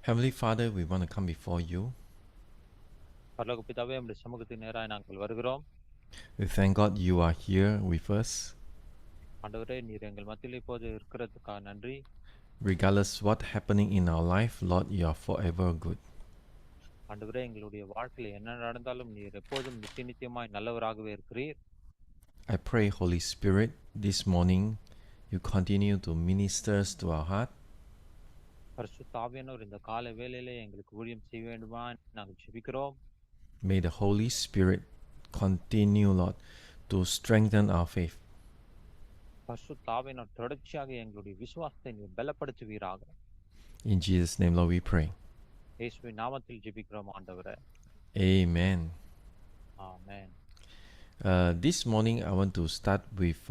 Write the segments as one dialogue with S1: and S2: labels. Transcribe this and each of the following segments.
S1: Heavenly Father, we want to come before you.
S2: பரலோக பிதாவே, உம்முடைய சமூகத்துக்கு நேராக நாங்கள் வருகிறோம்.
S1: We thank God you are here with us.
S2: ஆண்டவரே, நீர் எங்கள் மத்தியில் இப்போது இருக்கிறதுக்காக நன்றி.
S1: Regardless what happening in our life, Lord, you are forever good.
S2: ஆண்டவரே, எங்களுடைய வாழ்க்கையில் என்ன நடந்தாலும் நீர் எப்போதும் நித்தியமாய் நல்லவராகவே இருக்கிறீர்.
S1: I pray, Holy Spirit, this morning you continue to minister to our heart.
S2: பரிசுத்த ஆவியானவர் இந்த காலை வேளையிலே எங்களுக்கு ஊழியம் செய்ய வேண்டுமா நாங்கள் ஜெபிக்கிறோம்.
S1: May the Holy Spirit continue, Lord, to strengthen our faith.
S2: பரிசுத்த ஆவியானவர் தொடர்ச்சியாக எங்களுடைய விசுவாசத்தை நீர் பலப்படுத்துவீராக.
S1: In Jesus' name, Lord, we pray.
S2: இயேசுவின் நாமத்தில் ஜெபிக்கிறோம் ஆண்டவரே.
S1: Amen.
S2: Amen.
S1: This morning I want to start with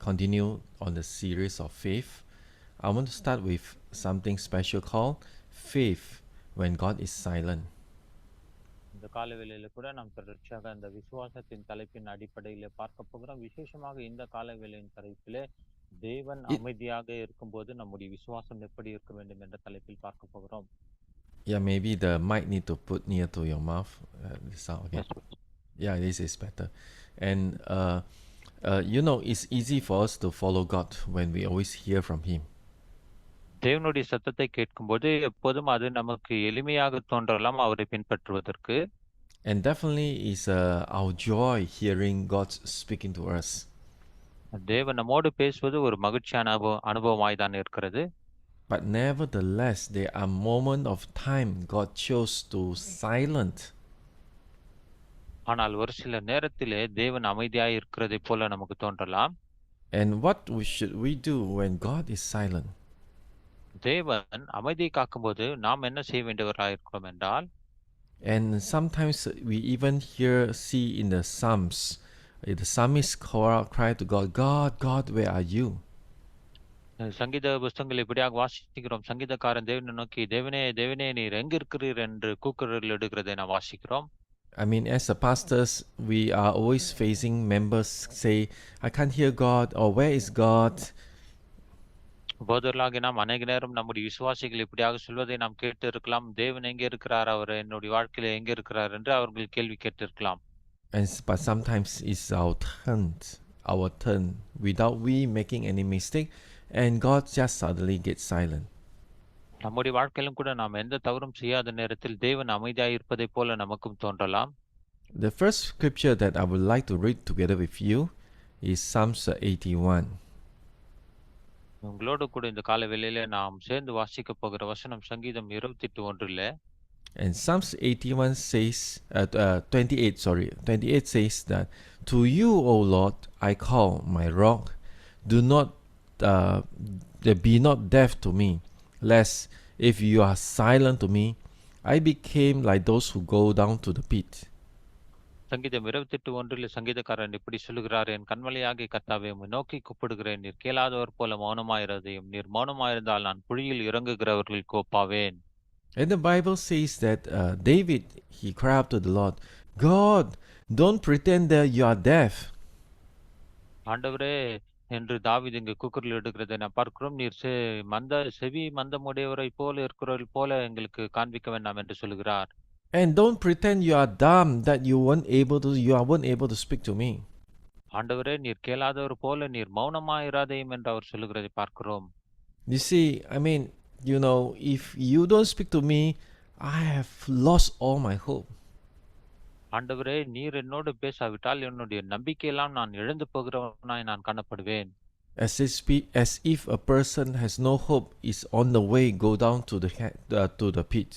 S1: continue on the series of faith. I want to start with something special called faith when God is silent.
S2: இந்த காலை வேளையில கூட நாம் தொடர்ச்சியாக அந்த விசுவாசத்தின் தலைப்பின் அடிப்படையில பார்க்க போகிறோம். விசேஷமாக இந்த காலை வேளையின் தலைப்பிலே தேவன் அமைதியாக இருக்கும்போது நம்முடைய விசுவாசம் எப்படி இருக்க வேண்டும் என்ற தலைப்பில் பார்க்க போகிறோம்.
S1: Yeah, maybe the mic need to put near to your mouth. This sound okay?
S2: Yes.
S1: Yeah, this is better. And it's easy for us to follow God when we always hear from Him.
S2: தேவனுடைய சத்தத்தை கேட்கும்போது எப்போதும் அது நமக்கு எளிமையாக தோன்றலாம் அவரை பின்பற்றுவதற்கு.
S1: And definitely is our joy hearing God speaking to us.
S2: தேவன் நம்மோடு பேசுவது ஒரு மகிழ்ச்சியான அனுபவமாய் தான் இருக்கிறது.
S1: But nevertheless, there are moments of time God chose to silent.
S2: ஆனால் ஒரு சில நேரத்திலே தேவன் அமைதியாய் இருக்கிறதை போல நமக்கு தோன்றலாம்.
S1: And what should we do when God is silent?
S2: தேவன் அமைதியை காக்கும்போது நாம் என்ன செய்ய வேண்டியவராக இருக்கிறோம் என்றால்,
S1: and sometimes we even see in the Psalms, the psalmist cry to God, God, where are you?
S2: சங்கீத புஸ்தகங்கள் இப்படியாக வாசிக்கிறோம். சங்கீதக்காரன் தேவனை நோக்கி, தேவனே நீர் எங்க இருக்கிறீர் என்று கூக்குரல் எடுக்கிறதை நாம் வாசிக்கிறோம்.
S1: I mean, as a pastors, we are always facing members say, I can't hear God, or where is God?
S2: போதர்களாக நாம் அநேக நேரம் நம்முடைய விசுவாசிகள் இப்படியாக சொல்வதை நாம் கேட்டு இருக்கலாம். தேவன் எங்கே இருக்கிறார், அவர் என்னுடைய வாழ்க்கையில எங்க இருக்கிறார் என்று அவர்கள் கேள்வி கேட்டு இருக்கலாம்.
S1: But sometimes it's our turn, without we making any mistake, and God just suddenly gets silent.
S2: நம்முடைய வாழ்க்கையிலும் கூட நாம் எந்த தவறும் செய்யாத நேரத்தில் தேவன் அமைதியாக இருப்பதை போல நமக்கும் தோன்றலாம்.
S1: The first scripture that I would like to read together with you is Psalms 81.
S2: உங்களோடு கூட இந்த கால வேளையில நாம் சேர்ந்து வாசிக்க போகிற வசனம் சங்கீதம் 28:1.
S1: And Psalms 81 says, 28 says that, to you, O Lord, I call, my rock, do not, be not deaf to me, lest if you are silent to me, I became like those who go down to the pit.
S2: சங்கீதம் 28:1 சங்கீதக்காரன் இப்படி சொல்லுகிறார், என் கண்மலையாகிய கர்த்தாவே, உம்மை நோக்கி கூப்பிடுகிறேன். நீர் கேளாதவர் போல மௌனமாயிராதேயும். நீர் மௌனமாயிருந்தால் நான் குழியில் இறங்குகிறவர்களுக்கு ஒப்பாவேன்.
S1: And the Bible says that David, he cried out to the Lord, God, don't pretend that you are deaf.
S2: ஆண்டவரே என்று தாவீது இங்கு கூக்குரல் எடுக்கிறதை நாம் பார்க்கிறோம். நீர் செவி மந்தமுடையவரை போல இருக்கிறவர்கள் போல எங்களுக்கு காண்பிக்க வேண்டாம் என்று சொல்லுகிறார்.
S1: And don't pretend you are dumb, that you weren't able to speak to me.
S2: ஆண்டவரே நீர் கேளாதவர் போல நீர் மௌனமாயிராதேயும் என்று அவர் சொல்லுகிறதை பார்க்கிறோம்.
S1: You see, I mean, if you don't speak to me, I have lost all my hope.
S2: ஆண்டவரே நீர் என்னோடு பேசாவிட்டால் என்னுடைய நம்பிக்கையெல்லாம் நான் இழந்து போகிறவனாய் நான் காணப்படுவேன்.
S1: As if a person has no hope is on the way go down to the pit.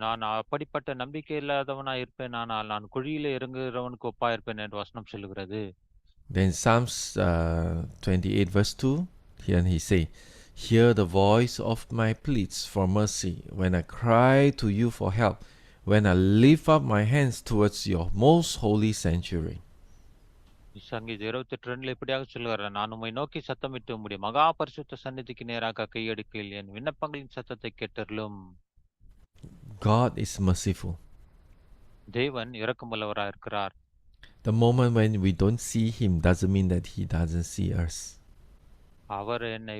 S2: நான் அப்படிப்பட்ட நம்பிக்கை இல்லாதவனாய் இருப்பேன், ஆனால் நான் குழியில இறங்குகிறவனுக்கு ஒப்பா இருப்பேன் என்று வசனம் சொல்லுகிறது.
S1: Then Psalms 28 verse 2, here he say, hear the voice of my pleas for mercy when I cry to you for help, when I lift up my hands towards your most holy sanctuary.
S2: சங்கீதம் 28:2 இப்படியாக சொல்லுகிறார், நான் உம்மை நோக்கி சத்தமிட்டு உம்முடைய மகா பரிசுத்த சந்நிதிக்கு நேராக கையெடுக்கையில் என் விண்ணப்பங்களின் சத்தத்தை கேட்டருளும்.
S1: God is merciful.
S2: தேவன் இரக்கமுள்ளவராய் இருக்கிறார்.
S1: The moment when we don't see him doesn't mean that he doesn't see us.
S2: அவர் என்னை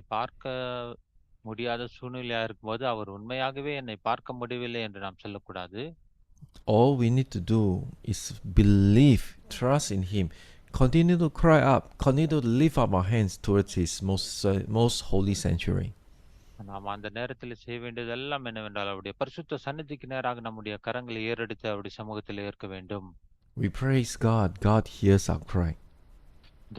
S2: முடியாத சூழ்நிலையா இருக்கும்போது அவர் உண்மையாகவே என்னை பார்க்க முடியவில்லை என்று நாம் சொல்லக்கூடாது.
S1: All we need to do is believe, trust in Him, continue to cry up, continue to lift up our hands towards His most holy sanctuary.
S2: நாம் அந்த நேரத்தில் செய்ய வேண்டியதெல்லாம் என்னவென்றால் அவருடைய பரிசுத்த சந்நிதிக்கு நேராக நம்முடைய கரங்களை ஏறெடுத்து அவருடைய சமூகத்தில் ஏற்க வேண்டும்.
S1: We praise God. God hears our cry.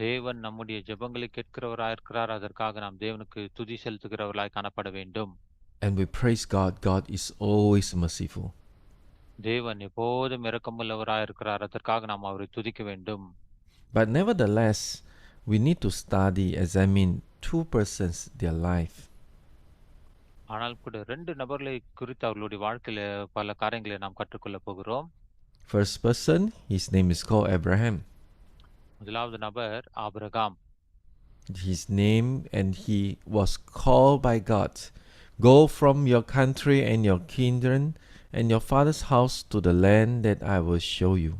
S2: தேவன் நம்முடைய ஜெபங்களை கேட்கிறவராய் இருக்கிறார். அதற்காக நாம் தேவனுக்கு துதி செலுத்துகிறவர்களாய் காணப்பட வேண்டும்.
S1: And we praise God. God is always merciful.
S2: தேவன் எப்போதும் இரக்கமுள்ளவராய் இருக்கிறார். அதற்காக நாம் அவரை துதிக்க வேண்டும்.
S1: But nevertheless, we need to study, examine two persons, their life.
S2: ஆனால் கூட ரெண்டு நபர்களை குறித்து அவர்களுடைய வாழ்க்கையில பல காரியங்களை நாம் கற்றுக்கொள்ள போகிறோம்.
S1: First person, his name is called Abraham.
S2: முதலாவது நபர் Abraham.
S1: His name, and he was called by God. Go from your country and your kindred and your father's house to the land that I will show you.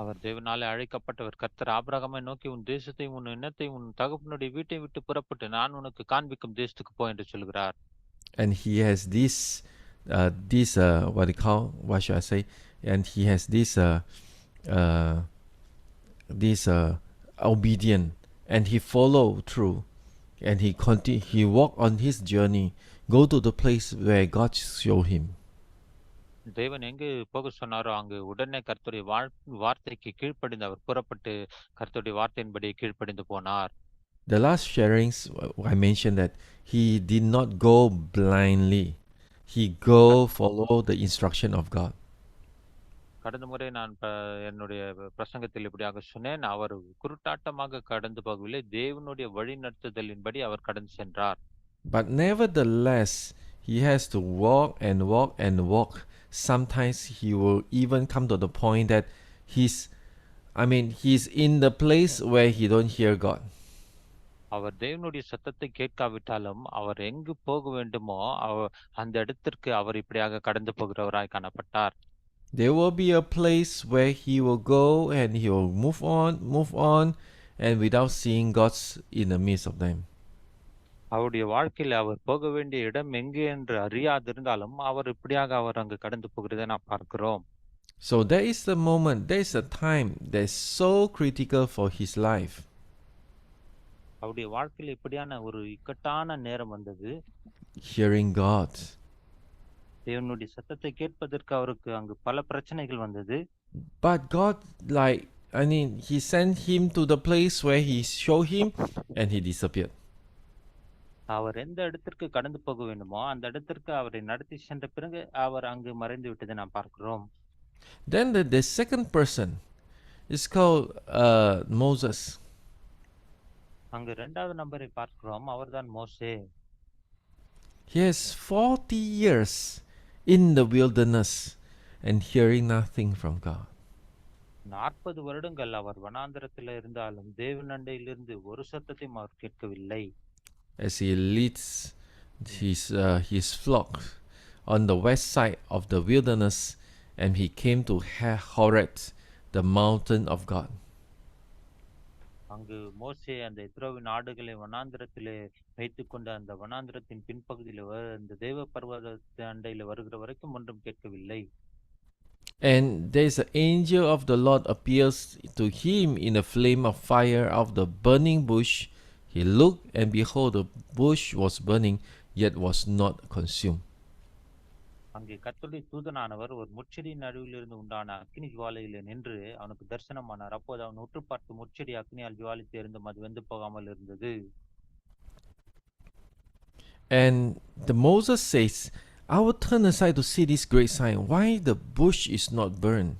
S2: அவர் தேவனாலே அழைக்கப்பட்டவர். கர்த்தர் ஆபிரகாமை நோக்கி உன் தேசத்தையும் உன் இனத்தையும் உன் தகப்பனுடைய வீட்டை விட்டு புறப்பட்டு நான் உனக்கு காண்பிக்கும் தேசத்துக்கு போ என்று சொல்கிறார்.
S1: And he has this what do you call, what should I say? And he has this obedient, and he follow through, and he walk on his journey, go to the place where God show him.
S2: தேவன் எங்கு போக சொன்னாரோ அங்கு உடனே கர்த்தருடைய வார்த்தைக்கு கீழ்ப்படிந்து அவர் புறப்பட்டு கர்த்தருடைய வார்த்தையின்படி கீழ்ப்படிந்து போனார்.
S1: The last sharings I mentioned that he did not go blindly. He go follow the instruction of God.
S2: கடந்த முறை நான் என்னுடைய பிரசங்கத்தில் இப்படியாக சொன்னேன். அவர் குருட்டாட்டமாக கடந்து போகவில்லை. தேவனுடைய வழி நடத்துதலின்படி அவர் கடந்து சென்றார்.
S1: But nevertheless, he has to walk and walk and walk. Sometimes he will even come to the point that he's in the place where he don't hear God.
S2: அவர் தேவனுடைய சத்தத்தை கேட்காவிட்டாலும் அவர் எங்கு போக வேண்டுமோ அந்த இடத்திற்கு அவர் இப்படியாக கடந்து போகிறவராய் காணப்பட்டார்.
S1: There will be a place where he will go and he will move on, and without seeing God's in the midst of them.
S2: அவருடைய வாழ்க்கையில் அவர் போக வேண்டிய இடம் எங்கே என்று அறியாதிருந்தாலும் அவர் இப்படியாக அவர் அங்கு கடந்து போகிறதை நாம் பார்க்கிறோம்.
S1: So there is a moment, there is a time that is so critical for his life.
S2: அவருடைய வாழ்க்கையில் இப்படியான ஒரு இக்கட்டான நேரம் வந்தது.
S1: Hearing God.
S2: தேவனுடைய சத்தத்தை கேட்பதற்கு அவருக்கு அங்கு பல பிரச்சனைகள் வந்தது.
S1: But God, he sent him to the place where he showed him, and he disappeared.
S2: அவர் எந்த இடத்திற்கு கடந்து போக வேண்டுமோ அந்த இடத்திற்கு அவரை நடத்தி சென்ற பிறகு அவர் அங்கு மறைந்து விட்டதை நாம் பார்க்கிறோம்.
S1: Then the second person is called Moses.
S2: அங்கு இரண்டாவது நபரை பார்க்கிறோம். அவர்தான் மோசே.
S1: He has 40 years in the wilderness and hearing nothing from God.
S2: 40 வருடங்கள் அவர் வனாந்தரத்தில் இருந்தாலும் தேவன் அண்டையிலிருந்து ஒரு சத்தத்தையும் அவர் கேட்கவில்லை.
S1: As he leads his flock on the west side of the wilderness, and he came to Horeb, the mountain of God.
S2: அங்கு மோசே அந்த இஸ்ரவேலின் ஆடுகளை வனாந்தரத்திலே வைத்துக்கொண்டு அந்த வனாந்தரத்தின் பின்பகுதியில் அந்த தேவ பர்வத அண்டையில வருகிற வரைக்கும் ஒன்றும் கேட்கவில்லை.
S1: And there is an angel of the Lord appears to him in a flame of fire of the burning bush. He looked, and behold, the bush was burning, yet was not consumed.
S2: அங்கே கர்த்தருடைய தூதனானவர் ஒரு முட்செடியின் நடுவில் இருந்து உண்டான அக்கினி ஜுவாலையில நின்று அவனுக்கு தரிசனமானார். அப்போது அவன் உற்று பார்த்து முட்செடி அக்னியால் ஜுவாலித்து இருந்தும் அது வெந்து போகாமல் இருந்தது.
S1: And the Moses says, I will turn aside to see this great sign. Why the bush is not burned?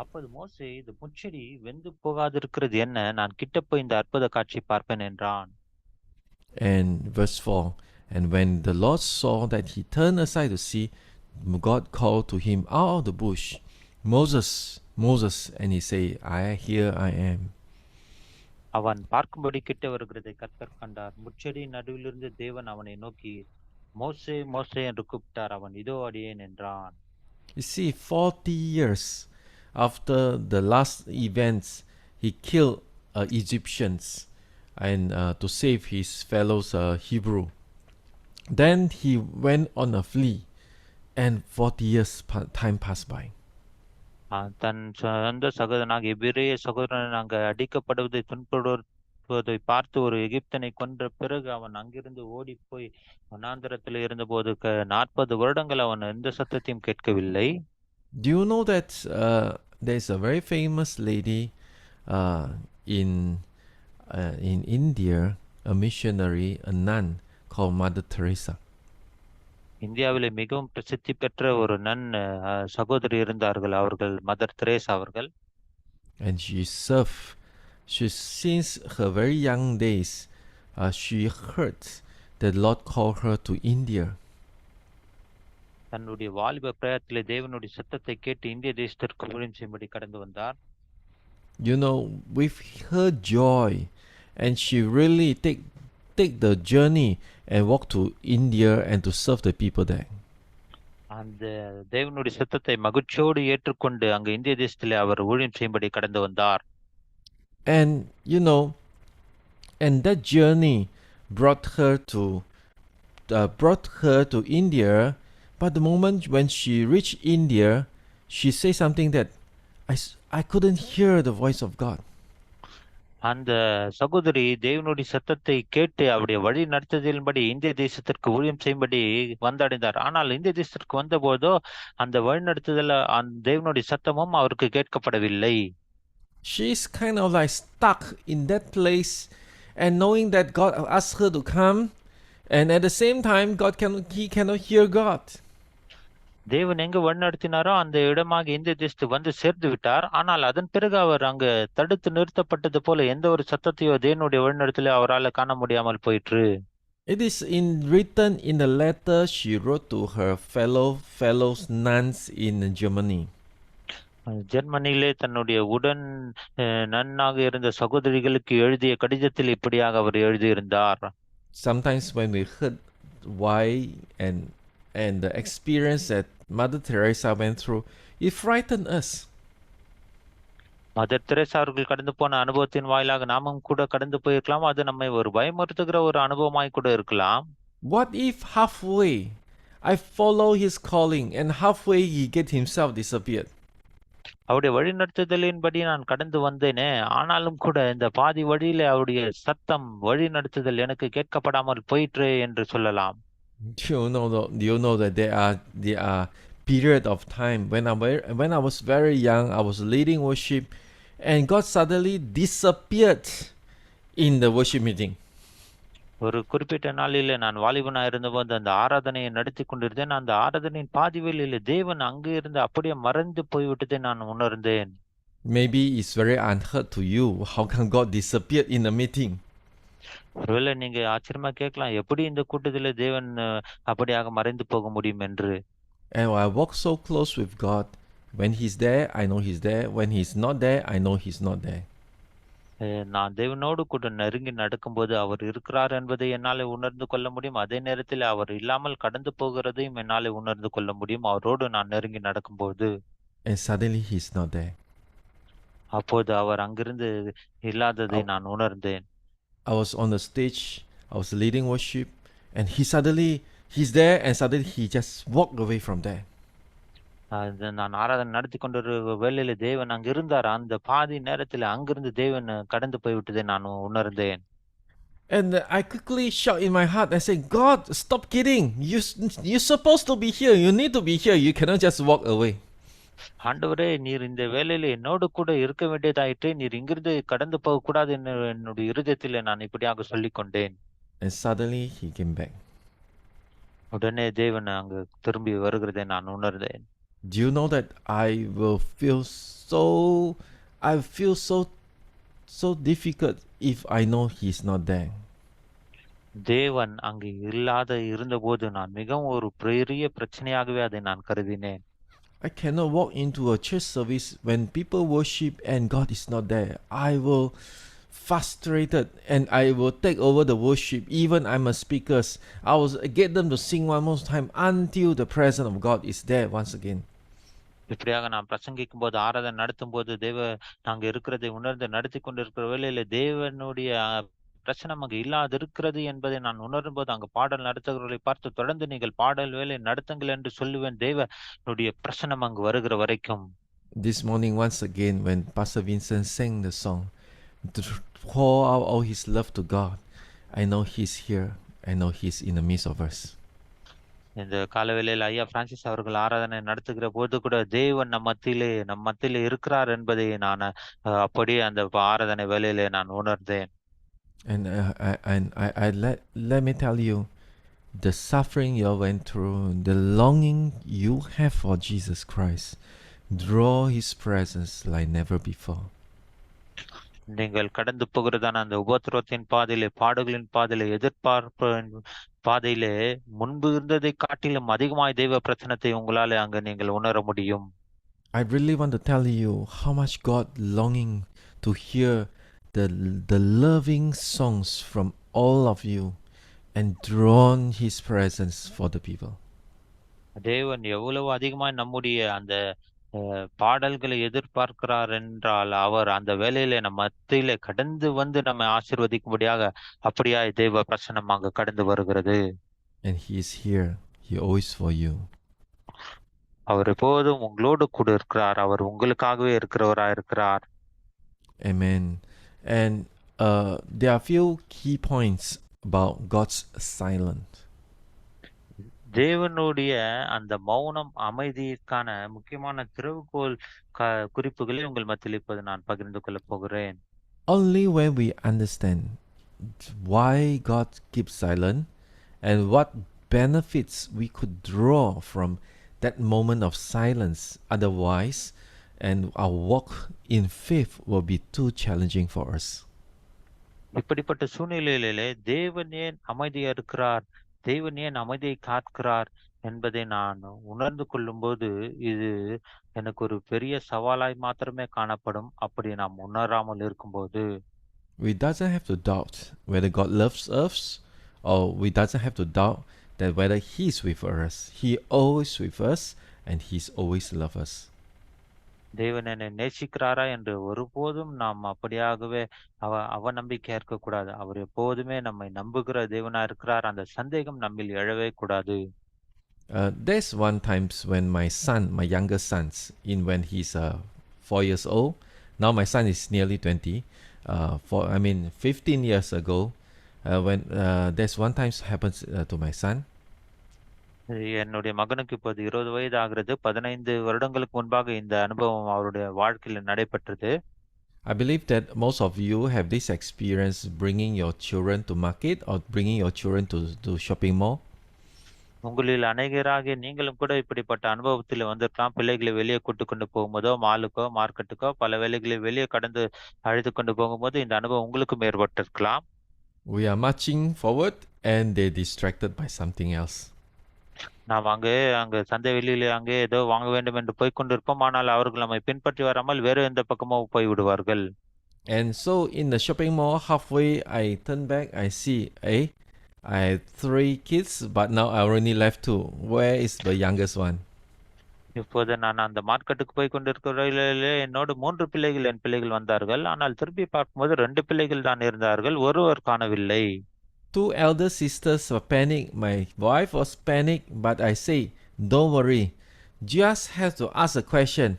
S2: அப்போது மோசே இந்த முட்செடி வெந்து போகாதிருக்கிறது என்ன, நான் கிட்ட போய் இந்த அற்புத காட்சி பார்ப்பேன் என்றான்.
S1: And verse 4, and when the Lord saw that he turned aside to see, God called to him out of the bush, Moses, Moses, and he said, Here I am.
S2: அவன் பார்க்கும்படி கிட்ட வருகிறதை கர்த்தர் கண்டார். முட்செடியின் நடுவிலிருந்து தேவன் அவனை நோக்கி மோசே மோசே என்று கூப்பிட்டார். அவன் இதோ அடியேன் என்றான்.
S1: You see, 40 years after the last events, he killed Egyptians and to save his fellows Hebrew Then he went on a flee, and 40 years time passed by.
S2: தன் சொந்த சகோதரனாக எபிரேய சகோதரன் அங்கு அடிக்கப்படுவதை துன்புறுவதை பார்த்து ஒரு எகிப்தனை கொன்ற பிறகு அவன் அங்கிருந்து ஓடி போய் வனாந்தரத்தில் இருந்தபோது 40 வருடங்கள் அவன் எந்த சத்தத்தையும் கேட்கவில்லை.
S1: Do you know that there's a very famous lady uh, in India, a missionary, a nun called Mother Teresa?
S2: இந்தியாவிலே மிகவும் பிரசித்தி பெற்ற ஒரு சகோதரி இருந்தார்கள், அவர்கள் மதர் தெரேசா அவர்கள்.
S1: And since her very young days, she heard that Lord called her to India.
S2: தன்னுடைய வாலிப பிரயாத்திலே தேவனுடைய சத்தத்தை கேட்டு இந்திய தேசத்திற்கு ஊழியம் செய்யும்படி கடந்து வந்தார்.
S1: You know, with her joy, and she really take the journey and walk to India and to serve the people there.
S2: அந்த தேவனுடைய சத்தத்தை மகிழ்ச்சியோடு ஏற்றுக்கொண்டு அங்கு இந்திய தேசத்திலே அவர் ஊழியம் செய்யும்படி கடந்து வந்தார்.
S1: And you know, and that journey brought her to India. But the moment when she reached India, she said something that I couldn't hear the voice of God.
S2: அந்த சகோதரி தேவனுடைய சத்தத்தை கேட்டு அவருடைய வழி நடத்துதலின்படி இந்திய தேசத்திற்கு ஊழியம் செய்யும்படி வந்தடைந்தார். ஆனால் இந்திய தேசத்திற்கு வந்தபோதோ அந்த வழி நடத்துதல் அந்த தேவனுடைய சத்தமும் அவருக்கு கேட்கப்படவில்லை.
S1: She's kind of like stuck in that place, and knowing that God asked her to come, and at the same time he cannot hear God.
S2: தேவன் எங்கு வழிநடத்தினாரோ அந்த இடமாக இந்திய தேசத்துக்கு வந்து சேர்ந்து விட்டார். ஆனால் அதன் பிறகு அவர் அங்கு தடுத்து நிறுத்தப்பட்டது போல எந்த ஒரு சத்தத்தையோ தேவனுடைய வழிநடத்தலையோ அவரால் காண முடியாமல் போயிற்று.
S1: It is written in the letter she wrote to her fellows nuns in Germany.
S2: ஜெர்மனியிலே தன்னுடைய உடன் நன்னாக இருந்த சகோதரிகளுக்கு எழுதிய கடிதத்தில் இப்படியாக அவர் எழுதியிருந்தார்.
S1: Sometimes when we heard why and the experience that Mother Teresa went through, it frightened us.
S2: Mother Teresa அவர்கள் கடந்து போன அனுபவத்தின் வாயிலாக நாமும் கூட கடந்து போயிருக்கலாம். அது நம்மை ஒரு பயமுறுத்துகிற ஒரு அனுபவமாய் கூட இருக்கலாம்.
S1: What if halfway I follow his calling and halfway he get himself disappeared?
S2: அவருடைய வழிநடத்துதலின்படி நான் கடந்து வந்தேனே, ஆனாலும் கூட இந்த பாதி வழியில அவருடைய சத்தம் வழிநடத்துதல் எனக்கு கேட்கப்படாமல் போயிற்று என்று சொல்லலாம்.
S1: Do you know that there are period of time when I was very young, I was leading worship, and God suddenly disappeared in the worship meeting.
S2: ஒரு குறிப்பிட்ட நாளிலே நான் வாலிபனா இருந்தபோது அந்த ஆராதனையை நடத்தி கொண்டிருந்தேன். அந்த ஆராதனையின் பாதி வேளையிலே தேவன் அங்கு இருந்து அப்படியே மறைந்து போய்விட்டதை நான் உணர்ந்தேன்.
S1: Maybe it's very unheard to you. How can God disappear in a meeting?
S2: ஒருவேளை நீங்க ஆச்சரியமா கேட்கலாம், எப்படி இந்த கூட்டத்திலே தேவன் அப்படியாக மறைந்து போக முடியும் என்று.
S1: And I walk so close with God. When he's there, I know he's there. When he's not there, I know he's not there.
S2: நான் தேவனோடு கூட நெருங்கி நடக்கும்போது அவர் இருக்கிறார் என்பதை என்னாலே உணர்ந்து கொள்ள முடியும். அதே நேரத்தில் அவர் இல்லாமல் கடந்து போகிறதையும் என்னாலே உணர்ந்து கொள்ள முடியும் அவரோடு நான் நெருங்கி நடக்கும்போது.
S1: And suddenly he's not there.
S2: அப்போது அவர் அங்கிருந்து இல்லாததை நான் உணர்ந்தேன்.
S1: I was on the stage, I was leading worship, and he's there, and suddenly he just walked away from there.
S2: நான் ஆராதனை நடத்தி கொண்டிருக்கிற வேளையில தேவன் அங்க இருந்தார். அந்த பாதி நேரத்தில் அங்கிருந்து தேவன் கடந்து போய்விட்டதை நான் உணர்ந்தேன்.
S1: And I quickly shout in my heart and say, God, stop kidding. You're supposed to be here. You need to be here. You cannot just walk away.
S2: ஆண்டவரே, நீர் இந்த வேளையில என்னோடு கூட இருக்க வேண்டியதாயிற்று. நீர் இங்கிருந்து கடந்து போக கூடாது என்னுடைய இருதயத்தில் நான் இப்படியாக சொல்லிக் கொண்டேன்.
S1: And suddenly he came back.
S2: உடனே தேவன் அங்கு திரும்பி வருகிறதை நான் உணர்ந்தேன்.
S1: Do you know that I feel so difficult if I know he's not there.
S2: தேவன் அங்கு இருந்தபோது நான் மிகவும் ஒரு பெரிய பிரச்சனையாகவே அதை நான் கருதினேன்.
S1: I cannot walk into a church service when people worship and God is not there. I will frustrated and I will take over the worship. Even I'm a speaker, I will get them to sing one more time until the presence of God is there once again.
S2: இப்படியாக நான் பிரசங்கிக்கும் போது ஆராதனை நடத்தும் போது நாங்க இருக்கிறதை உணர்ந்து நடத்தி கொண்டிருக்கிற வேளையில தேவனுடைய பிரச்சனை அங்கு இல்லாது இருக்கிறது என்பதை நான் உணரும்போது அங்கு பாடல் நடத்துகிறவர்களை பார்த்து தொடர்ந்து நீங்கள் பாடல் வேலை நடத்துங்கள் என்று சொல்லுவேன். தேவனுடைய பிரசனம் அங்கு வருகிற வரைக்கும்.
S1: This morning, once again, when Pastor Vincent sang the song, to pour out all his love to God, I know he's here. I know he's in the midst of us.
S2: இந்த காலவேளையில் ஐயா பிரான்சிஸ் அவர்கள் ஆராதனை நடத்துகிற போது கூட தேவன் நம் மத்தியிலே இருக்கிறார் என்பதை நான் அப்படியே அந்த ஆராதனை வேளையிலே நான் உணர்ந்தேன்.
S1: And let me tell you, the suffering you went through, the longing you have for Jesus Christ, draw his presence like never before.
S2: நீங்கள் கடந்து போகிறதான அந்த உபத்திரவத்தின் பாதையிலே, பாடுகளின் பாதையிலே, எதிர்பார்ப்பின் பாதையிலே முன்பு இருந்ததை காட்டிலும் அதிகமாய் தெய்வ பிரச்சனத்தை உங்களால் அங்கு நீங்கள் உணர முடியும்.
S1: I really want to tell you how much God longing to hear the loving songs from all of you and drawn his presence for the people.
S2: தேவன் எவ்வளவு அதிகமாய் நம்முடைய அந்த பாடல்களை எதிர்பார்க்கிறார் என்றால் அவர் அந்த வேலையில நம்ம மத்தியிலே கடந்து வந்து நம்மை ஆசீர்வதிக்கும்படியாக அப்படியாய் தேவ பிரசன்னம் அங்கு கடந்து வருகிறது.
S1: And he is here. He always for you.
S2: அவர் எப்போதும் உங்களோடு கூட இருக்கிறார். அவர் உங்களுக்காகவே இருக்கிறவராய் இருக்கிறார்.
S1: Amen. And there are few key points about God's silence.
S2: தேவனுடைய அந்த மௌனம் அமைதிக்கான முக்கியமான திறவுகோல் குறிப்புகளை உங்கள் மத்தியில் இப்போது நான் பகிர்ந்து கொள்ள போகிறேன்.
S1: Only when we understand why God keeps silent and what benefits we could draw from that moment of silence, otherwise and our walk in faith will be too challenging for us.
S2: இப்படிப்பட்ட சூழ்நிலையிலே தேவன் ஏன் அமைதியா இருக்கிறார், தேவன் ஏன் அமைதியை காக்கிறார் என்பதை நான் உணர்ந்து கொள்ளும்போது இது எனக்கு ஒரு பெரிய சவாலாய் மாத்திரமே காணப்படும். அப்படி நாம் உணராமல் இருக்கும்போது
S1: we doesn't have to doubt whether God loves us, or we doesn't have to doubt that whether he's with us. He always with us and he's always love us.
S2: தேவன் என்னை நேசிக்கிறாரா என்று ஒருபோதும் நாம் அப்படியாகவே அவநம்பிக்கையா இருக்கக்கூடாது. அவர் எப்போதுமே நம்மை நம்புகிற தேவனா இருக்கிறார். அந்த சந்தேகம் நம்மில் எழவே கூடாது.
S1: There's one times when my younger sons, when he's 4 years old, now my son is nearly 20, 15 years ago, when there's one times happens to my son.
S2: என்னுடைய மகனுக்கு இப்போது 20 வயது ஆகிறது. 15 வருடங்களுக்கு முன்பாக இந்த அனுபவம் அவருடைய வாழ்க்கையில் நடைபெற்றது.
S1: I believe that most of you have this experience bringing your children to market or bringing your children to shopping mall.
S2: உங்களில் அநேகராக நீங்களும் கூட இப்படிப்பட்ட அனுபவத்தில் வந்திருக்கலாம். பிள்ளைகளை வெளியே கூட்டு கொண்டு போகும்போதோ, மாலுக்கோ, மார்க்கெட்டுக்கோ, பல வேலைகளை வெளியே கடந்து அழைத்து கொண்டு போகும்போது இந்த அனுபவம் உங்களுக்கும் ஏற்பட்டிருக்கலாம்.
S1: We are marching forward and they're distracted by something else.
S2: நாம் அங்கு சந்தை வெளியிலே அங்கே ஏதோ வாங்க வேண்டும் என்று போய் கொண்டிருப்போம். ஆனால் அவர்கள் நம்மை பின்பற்றி வராமல் வேறு எந்த பக்கமோ போய் விடுவார்கள்.
S1: And so in the shopping mall, halfway I turn back, I see, I had 3 kids, but now I only left 2. Where is the youngest one?
S2: இப்போது நான் அந்த மார்க்கெட்டுக்கு போய் கொண்டிருக்கிறதிலே என்னோடு 3 பிள்ளைகள், என் பிள்ளைகள் வந்தார்கள். ஆனால் திரும்பி பார்க்கும்போது 2 பிள்ளைகள் தான் இருந்தார்கள், ஒருவர் காணவில்லை.
S1: 2 elder sisters were panicked. My wife was panicked, but I say, don't worry. Just have to ask a question.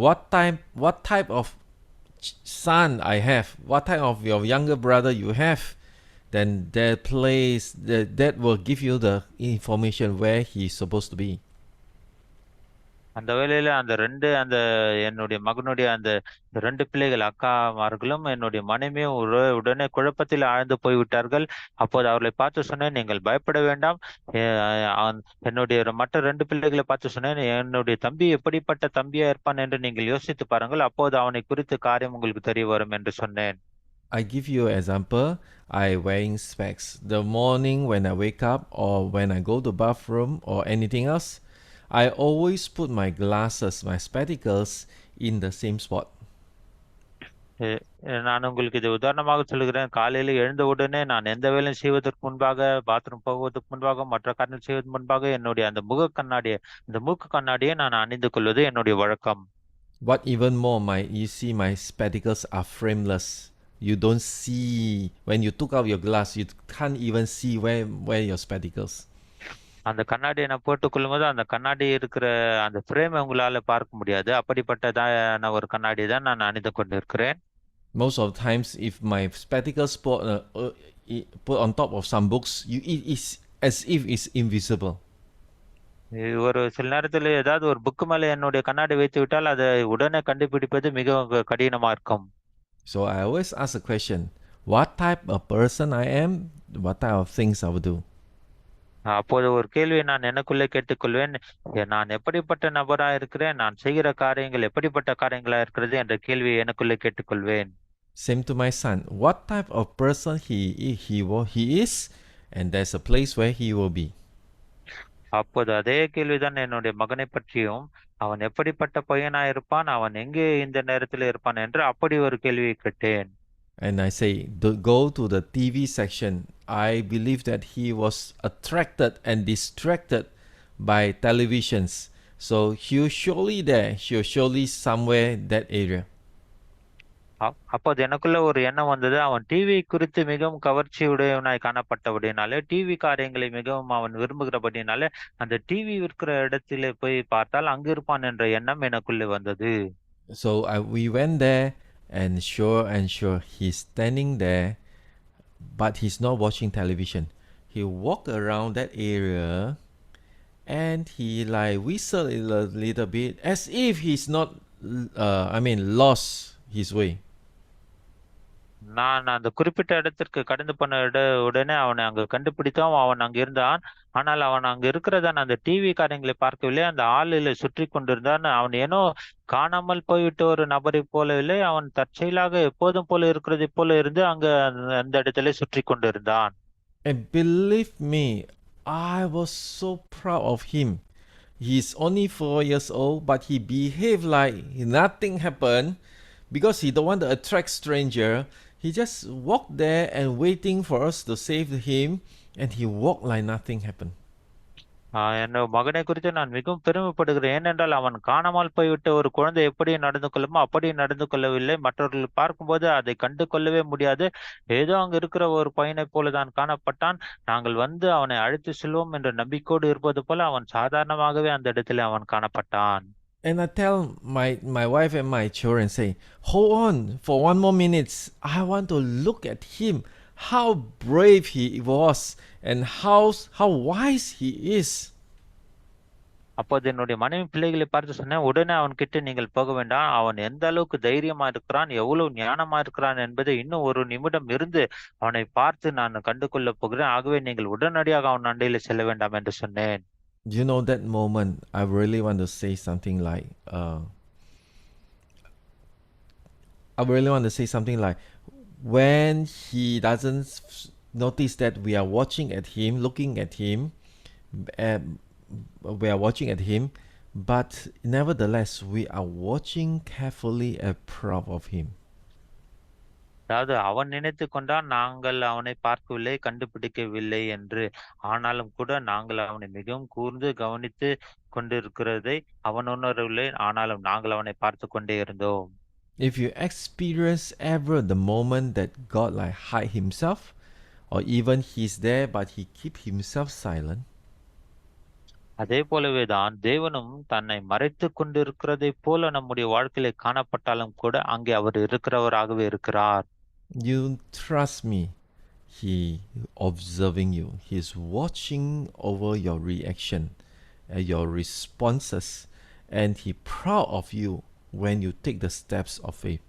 S1: What type of son I have? What type of your younger brother you have? Then that will give you the information where he's supposed to be.
S2: அந்த வேளையில என்னுடைய மகனுடைய அந்த 2 பிள்ளைகள் அக்காமார்களும் என்னுடைய மனைவியும் உடனே குழப்பத்தில் ஆழ்ந்து போய்விட்டார்கள். அப்போது அவர்களை பார்த்து சொன்னேன், நீங்கள் பயப்பட வேண்டாம். என்னுடைய மற்ற 2 பிள்ளைகளை பார்த்து சொன்னேன், என்னுடைய தம்பி எப்படிப்பட்ட தம்பியா இருப்பான் என்று நீங்கள் யோசித்து பாருங்கள். அப்போது அவனை குறித்து காரியம் உங்களுக்கு தெரிய வரும் என்று சொன்னேன்.
S1: I give you an example. I wearing specs. The morning when I wake up or when I go to bathroom or anything else, I always put my glasses, my spectacles in the same spot.
S2: நான் உங்களுக்கு இது உதாரணமாக சொல்லுகிறேன். காலையில எழுந்த உடனே நான் எந்த வேலையும் செய்வதற்கு முன்பாக, பாத்ரூம் போவதற்கு முன்பாக, மற்ற காரணம் செய்வதற்கு முன்பாக என்னுடைய அந்த மூக்கு கண்ணாடியை நான் அணிந்து கொள்வது என்னுடைய வழக்கம்.
S1: What even more, you see my spectacles are frameless. You don't see, when you took out your glass, you can't even see where your spectacles.
S2: அந்த கண்ணாடியை நான் போட்டுக்கொள்ளும் போது அந்த கண்ணாடி இருக்கிற அந்த ஃப்ரேமை உங்களால பார்க்க முடியாது. அப்படிப்பட்டதான ஒரு கண்ணாடி தான் நான் அணிந்து கொண்டிருக்கிறேன்.
S1: Most of the times, if my spectacles put on top of some books, it is as if it's invisible.
S2: ஒரு சில நேரத்தில் ஏதாவது ஒரு புக்கு மேல என்னுடைய கண்ணாடி வைத்து விட்டால் அதை உடனே கண்டுபிடிப்பது மிகவும் கடினமா இருக்கும்.
S1: So I always ask a question: what type of person I am? What type of things I will do?
S2: அப்போது ஒரு கேள்வியை நான் எனக்குள்ளே கேட்டுக்கொள்வேன். நான் எப்படிப்பட்ட நபரா இருக்கிறேன், நான் செய்கிற காரியங்கள் எப்படிப்பட்ட காரியங்களா இருக்கிறது என்ற கேள்வியை எனக்குள்ளே கேட்டுக்கொள்வேன்.
S1: Same to my son. What type of person he is, and there's a place where he will be.
S2: அப்போது அதே கேள்விதான் என்னுடைய மகனை பற்றியும், அவன் எப்படிப்பட்ட பையனா இருப்பான், அவன் எங்கே இந்த நேரத்தில் இருப்பான் என்று அப்படி ஒரு கேள்வியை கேட்டேன்.
S1: And I say, go to the TV section. I believe that he was attracted and distracted by televisions. So he'll surely there. He'll surely somewhere that area.
S2: அப்போது எனக்குள்ள ஒரு எண்ணம் வந்தது. அவன் டிவி குறித்து மிகவும் கவர்ச்சி உடையவனாய் காணப்பட்டபடினாலே, டிவி காரியங்களை மிகவும் அவன் விரும்புகிறபடினாலே, அந்த டிவி இருக்கிற இடத்திலே போய் பார்த்தால் அங்கு இருப்பான் என்ற எண்ணம் எனக்குள்ளே வந்தது.
S1: So we went there, and sure he's standing there, but he's not watching television. He walked around that area, and he like whistled a little bit as if he's not lost his way.
S2: நான் அந்த குறிப்பிட்ட இடத்திற்கு கடந்து போன உடனே அவனை அங்கு கண்டுபிடித்தோம். அவன் அங்கு இருந்தான். ஆனால் அவன் அங்கு இருக்கிறதான் அந்த டிவி காரியங்களை பார்க்கவில்லை. அந்த ஆளில் சுற்றி கொண்டிருந்தான். அவன் ஏனோ காணாமல் போய்விட்ட ஒரு நபரை போலவில்லை. அவன் தற்செயலாக எப்போதும் போல இருக்கிறதை போல இருந்து அங்கு அந்த இடத்திலே சுற்றி கொண்டிருந்தான்.
S1: And believe me, I was so proud of him. He's only 4 years old, but he behaved like nothing happened because he don't want to attract stranger. He just walked there and waiting for us to save him, and he walked like nothing happened.
S2: என் மகனை குறித்து நான் மிகவும் பெருமைப்படுகிறேன். ஏனென்றால் அவன் காணாமல் போய்விட்ட ஒரு குழந்தை எப்படி நடந்து கொள்ளுமோ அப்படி நடந்து கொள்ளவில்லை. மற்றவர்கள் பார்க்கும்போது அதை கண்டு கொள்ளவே முடியாது. ஏதோ அங்க இருக்கிற ஒரு பையனை போலதான் காணப்பட்டான். நாங்கள் வந்து அவனை அழைத்து செல்வோம் என்ற நம்பிக்கையோடு இருப்பது போல அவன் சாதாரணமாகவே அந்த இடத்துல அவன் காணப்பட்டான்.
S1: And I tell my wife and my children, say, hold on for 1 more minutes. I want to look at him, how brave he was, and how wise he is.
S2: அப்போது என்னுடைய மனைவி பிள்ளைகளை பார்த்து சொன்னேன், உடனே அவன் கிட்ட நீங்கள் போக வேண்டாம். அவன் எந்த அளவுக்கு தைரியமா இருக்கிறான், எவ்வளவு ஞானமா இருக்கிறான் என்பதை இன்னும் ஒரு நிமிடம் இருந்து அவனை பார்த்து நான் கண்டு கொள்ள போகிறேன். ஆகவே நீங்கள் உடனடியாக அவன் அண்டையில செல்ல வேண்டாம் என்று சொன்னேன்.
S1: You know, that moment I really want to say something like when he doesn't notice that we are watching at him, looking at him, we are watching at him, but nevertheless we are watching carefully and proud of him.
S2: அதாவது அவன் நினைத்து கொண்டான் நாங்கள் அவனை பார்க்கவில்லை, கண்டுபிடிக்கவில்லை என்று. ஆனாலும் கூட நாங்கள் அவனை மிகவும் கூர்ந்து கவனித்து கொண்டிருக்கிறதை அவன் உணரவில்லை. ஆனாலும் நாங்கள் அவனை பார்த்து கொண்டே இருந்தோம்.
S1: If you experience ever the moment that God like hide himself, or even he's there but he keep himself silent,
S2: அதே போலவே தான் தேவனும் தன்னை மறைத்து கொண்டிருக்கிறதை போல நம்முடைய வாழ்க்கையில காணப்பட்டாலும் கூட அங்கே அவர் இருக்கிறவராகவே இருக்கிறார்.
S1: You trust me, he observing you. He's watching over your reaction and your responses, and he proud of you when you take the steps of faith.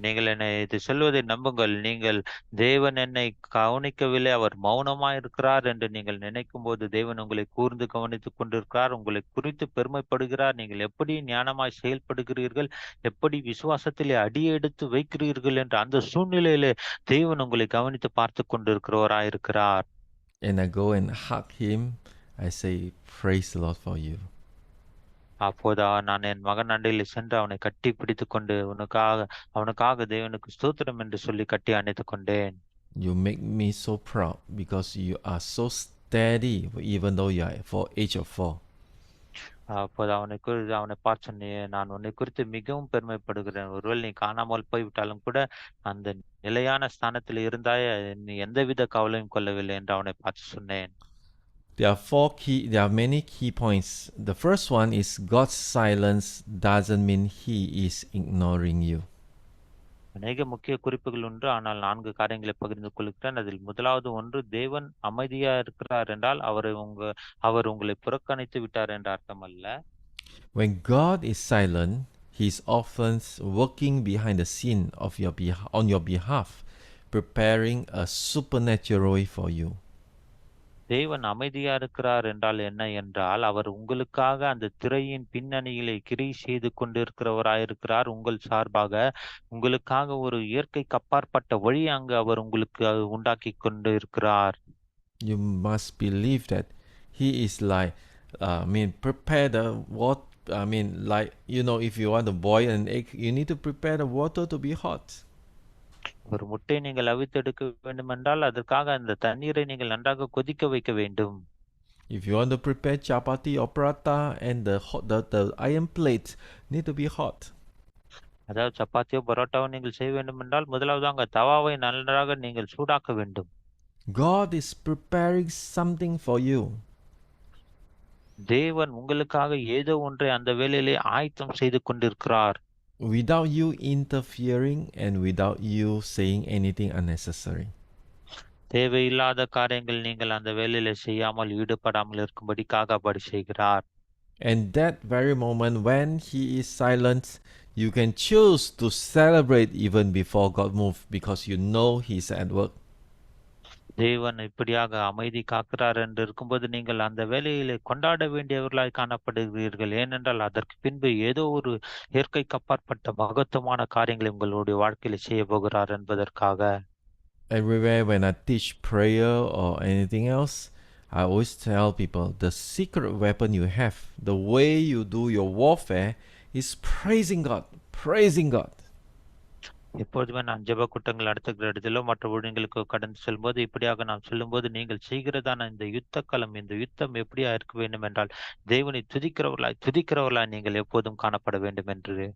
S2: நீங்கள் என்னை இது சொல்வதை நம்புங்கள். நீங்கள் தேவன் என்னை கவனிக்கவில்லை, அவர் மௌனமா இருக்கிறார் என்று நீங்கள் நினைக்கும் போது தேவன் உங்களை கூர்ந்து கவனித்துக் கொண்டிருக்கிறார், உங்களை குறித்து பெருமைப்படுகிறார். நீங்கள் எப்படி ஞானமாய் செயல்படுகிறீர்கள், எப்படி விசுவாசத்திலே அடியெடுத்து வைக்கிறீர்கள் என்ற அந்த சூழ்நிலையிலே தேவன் உங்களை கவனித்து பார்த்து கொண்டிருக்கிறவராயிருக்கிறார்.
S1: And I go and hug him. I say, praise the Lord for you.
S2: அப்போது நான் என் மகன் அண்டையில் சென்று அவனை கட்டி பிடித்து கொண்டு அவனுக்காக தேவனுக்கு ஸ்தோத்திரம் என்று சொல்லி கட்டி அணைத்துக் கொண்டேன்.
S1: You make me so proud because you are so steady even though you are for age of 4.
S2: அப்போது அவனை பார்த்து நான் உன்னை குறித்து மிகவும் பெருமைப்படுகிறேன். ஒருவேளை நீ காணாமல் போய்விட்டாலும் கூட அந்த நிலையான ஸ்தானத்தில் இருந்தாய், நீ எந்தவித கவலையும் கொள்ளவில்லை என்று அவனை பார்த்து சொன்னேன்.
S1: There are many key points. The first one is God's silence doesn't mean He is ignoring you.
S2: அநேக முக்கிய குறிப்புகள் உண்டு, ஆனால் 4 காரியங்களை பகிர்ந்து கொள்கிறேன். அதில் முதலாவது ஒன்று, தேவன் அமைதியா இருக்கிறார் என்றால் அவர் உங்களை புறக்கணித்து விட்டார் என்ற அர்த்தம் அல்ல.
S1: When God is silent, He is often working behind the scene on your behalf, preparing a supernatural way for you.
S2: தேவன் அமைதியா இருக்கிறார் என்றால் என்ன என்றால், அவர் உங்களுக்காக அந்த திரையின் பின்னணியிலே கிரியை செய்து கொண்டிருக்கிறவராயிருக்கிறார். உங்கள் சார்பாக உங்களுக்காக ஒரு இயற்கைக்கு அப்பாற்பட்ட வழி அங்கு அவர் உங்களுக்கு உண்டாக்கி கொண்டு இருக்கிறார்.
S1: You must believe that He is like, prepare the water. Like, if you want to boil an egg, you need to prepare the water to be hot.
S2: ஒரு முட்டையை நீங்கள் அவித்தெடுக்க வேண்டும் என்றால் அதற்காக அந்த தண்ணீரை நீங்கள் நன்றாக கொதிக்க வைக்க வேண்டும்.
S1: If you want to prepare chapati or paratha, and the iron plates need to be hot.
S2: அதாவது சப்பாத்தியோ பரோட்டாவோ நீங்கள் செய்ய வேண்டும் என்றால் முதலாவது அங்க தவாவை நன்றாக நீங்கள் சூடாக்க வேண்டும்.
S1: God is preparing something for you.
S2: தேவன் உங்களுக்காக ஏதோ ஒன்றை அந்த வேளையிலே ஆயத்தம் செய்து கொண்டிருக்கிறார்.
S1: Without you interfering and without you saying anything unnecessary.
S2: தேவையில்லாத காரியங்கள் நீங்கள் அந்த வேலையில செய்யாமல் ஈடுபடாமல் இருக்கும்படிக்காக அப்படி செய்கிறார்.
S1: And that very moment when He is silent, you can choose to celebrate even before God moves, because you know He's at work.
S2: தேவன் இப்படியாக அமைதி காக்கிறார் என்று இருக்கும்போது நீங்கள் அந்த வேலையிலே கொண்டாட வேண்டியவர்களாய் காணப்படுகிறீர்கள். ஏனென்றால் அதற்கு பின்பு ஏதோ ஒரு இயற்கைக்கு அப்பாற்பட்ட மகத்துவமான காரியங்களை உங்களுடைய வாழ்க்கையில செய்ய போகிறார் என்பதற்காக.
S1: Everywhere when I teach prayer or anything else, I always tell people the secret weapon you have, the way you do your warfare, is praising God, praising God.
S2: எப்பொழுதுமே நான் ஜெப கூட்டங்கள் நடத்துகிற இடத்திலோ மற்ற ஊழியங்களுக்கு கடந்து செல்லும்போது இப்படியாக நாம் சொல்லும்போது, நீங்கள் செய்கிறதான இந்த யுத்த களம், இந்த யுத்தம் எப்படியா இருக்க வேண்டும் என்றால் தேவனை துதிக்கிறவர்களாய் நீங்கள் எப்போதும் காணப்பட வேண்டும் என்று.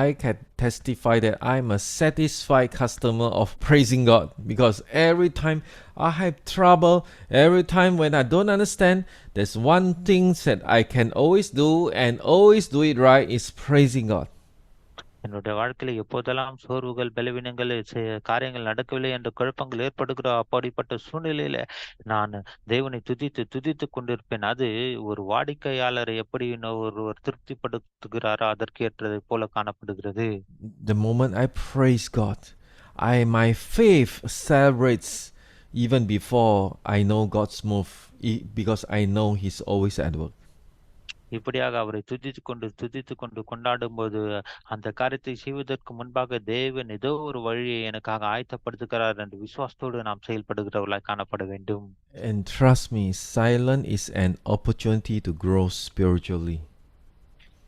S1: I can testify that I'm a satisfied customer of praising God, because every time I have trouble, every time when I don't understand, there's one thing that I can always do and always do it right, is praising God.
S2: என்னுடைய வாழ்க்கையில எப்போதெல்லாம் சோர்வுகள், பலவீனங்கள், காரியங்கள் நடக்கவில்லை என்ற குழப்பங்கள் ஏற்படுகிற அப்படிப்பட்ட சூழ்நிலையில நான் தேவனை துதித்து கொண்டிருப்பேன். அது ஒரு வாடிக்கையாளரை எப்படி ஒருவர் திருப்திப்படுத்துகிறாரோ அதற்கு ஏற்றதை போல காணப்படுகிறது.
S1: The moment I praise God, my faith celebrates even before I know God's move, because I know He's always at work.
S2: இப்படியாக அவரை துதித்து கொண்டு கொண்டாடும் போது அந்த காரியத்தை செய்வதற்கு முன்பாக தேவன் ஏதோ ஒரு வழியை எனக்காக ஆயத்தப்படுத்துகிறார் என்று விசுவாசத்தோடு நாம் செயல்படுகிறவர்களாய் காணப்பட வேண்டும்.
S1: And trust me, silence is an opportunity to grow spiritually.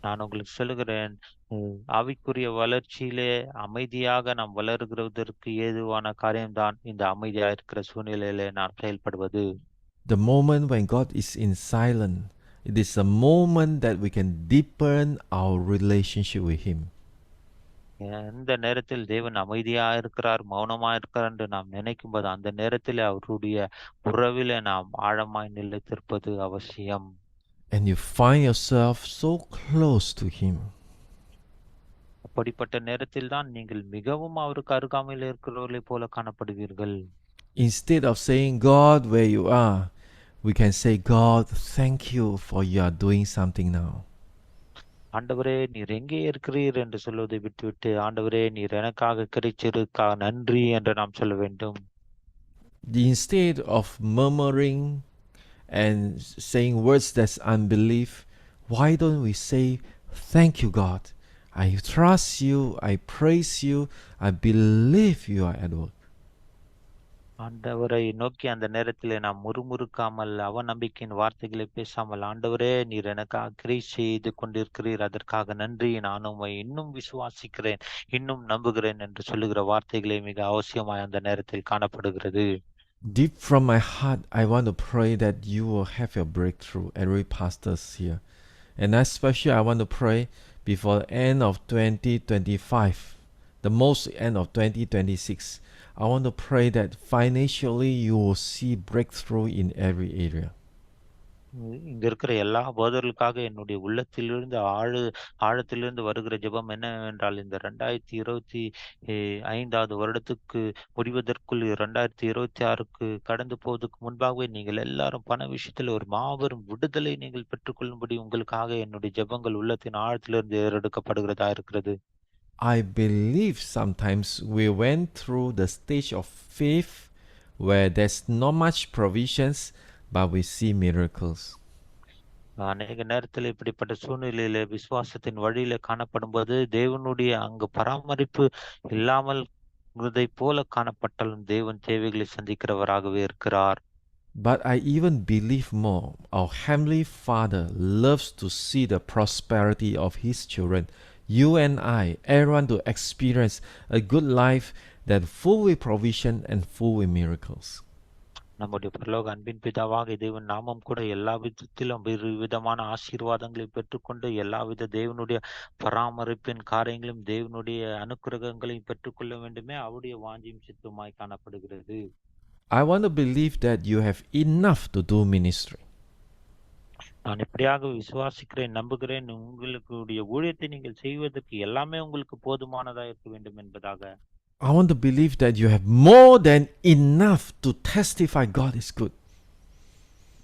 S2: நான் உங்களுக்கு சொல்லுகிறேன், ஆவிக்குரிய வளர்ச்சியிலே அமைதியாக நாம் வளருகிறதற்கு ஏதுவான காரியம்தான் இந்த அமைதியாக இருக்கிற சூழ்நிலையிலே நாம் செயல்படுவது.
S1: The moment when God is in silence, it is a moment that we can deepen our relationship with Him.
S2: எந்த நேரத்தில் தேவன் அமைதியா இருக்கிறார், மௌனமா இருக்கிறார் என்று நாம் நினைக்கும் போது அந்த நேரத்தில் அவருடைய உறவிலே நாம் ஆழமாய் நிலைத்திருப்பது அவசியம்.
S1: And you find yourself so close to Him.
S2: அப்படிப்பட்ட நேரத்தில் தான் நீங்கள் மிகவும் அவருக்கு அருகாமையில் இருக்கிறவர்களை போல காணப்படுவீர்கள்.
S1: Instead of saying, God, where you are, we can say, God, thank you for you are doing something now.
S2: ஆண்டவரே நீர் எங்கே இருக்கிறீர் என்று சொல்வதை விட்டுவிட்டு, ஆண்டவரே நீர் எனக்காக கிடைச்சிருக்கா நன்றி என்று நாம் சொல்ல வேண்டும்.
S1: Instead of murmuring and saying words that's unbelief, why don't we say, thank you, God. I trust you, I praise you, I believe you are at work.
S2: ஆண்டவரை நோக்கி அந்த நேரத்தில் நாம் முறுமுறுக்காமல் அவநம்பிக்கையின் வார்த்தைகளை பேசாமல், ஆண்டவரே நீர் எனக்காக கிரியை செய்து கொண்டிருக்கிறீர், அதற்காக நன்றி, நான் உம்மை இன்னும் விசுவாசிக்கிறேன், இன்னும் நம்புகிறேன் என்று சொல்லுகிற வார்த்தைகளை மிக அவசியமாய் அந்த நேரத்தில் காணப்படுகிறது.
S1: Deep from my heart, I want to pray that you will have your breakthrough, every pastors here. And especially I want to pray before the end of 2025, the most end of 2026. I want to pray that financially you will see breakthrough in every area.
S2: இங்க இருக்கிற எல்லா போதர்களுக்காக என்னுடைய உள்ளத்திலிருந்து ஆழத்திலிருந்து வருகிற ஜெபம் என்னவென்றால், இந்த 2025வது வருடத்துக்கு முடிவதற்குள் 2026க்கு கடந்து போவதற்கு முன்பாகவே நீங்கள் எல்லாரும் பண விஷயத்தில் ஒரு மாபெரும் விடுதலை நீங்கள் பெற்றுக்கொள்ளும்படி உங்களுக்காக என்னுடைய ஜெபங்கள் உள்ளத்தின் ஆழத்திலிருந்து ஏறெடுக்கப்படுகிறதா இருக்கிறது.
S1: I believe sometimes we went through the stage of faith where there's not much provisions, but we see miracles.
S2: அநேக நேரத்தில் இப்படிப்பட்ட சூழ்நிலையில விசுவாசத்தின் வழியில காணப்படும்போது தேவனுடைய அங்கு பராமரிப்பு இல்லாமல் போல காணப்பட்டாலும் தேவன் தேவைகளை சந்திக்கிறவராகவே இருக்கிறார்.
S1: But I even believe more. Our Heavenly Father loves to see the prosperity of His children. You and I, everyone, to experience a good life that full with provision and full with miracles.
S2: நம்முடைய பரலோக அன்பின் பிதாவாக தேவன் நாமும் கூட எல்லா விதத்திலும் விதமான ஆசீர்வாதங்களை பெற்றுக்கொண்டு எல்லாவித தேவனுடைய பராமரிப்பின் காரியங்களும் தேவனுடைய அனுக்கிரகங்களையும் பெற்றுக்கொள்ள வேண்டுமே அவருடைய வாஞ்சியும் சித்தமாய் காணப்படுகிறது.
S1: I want to believe that you have enough to do ministry.
S2: நான் எப்படியாக விசுவாசிக்கிறேன், நம்புகிறேன், உங்களுக்கு ஊழியத்தை நீங்கள் செய்வதற்கு எல்லாமே உங்களுக்கு போதுமானதா இருக்க வேண்டும் என்பதாக.
S1: I want to believe that you have more than enough to testify God is good.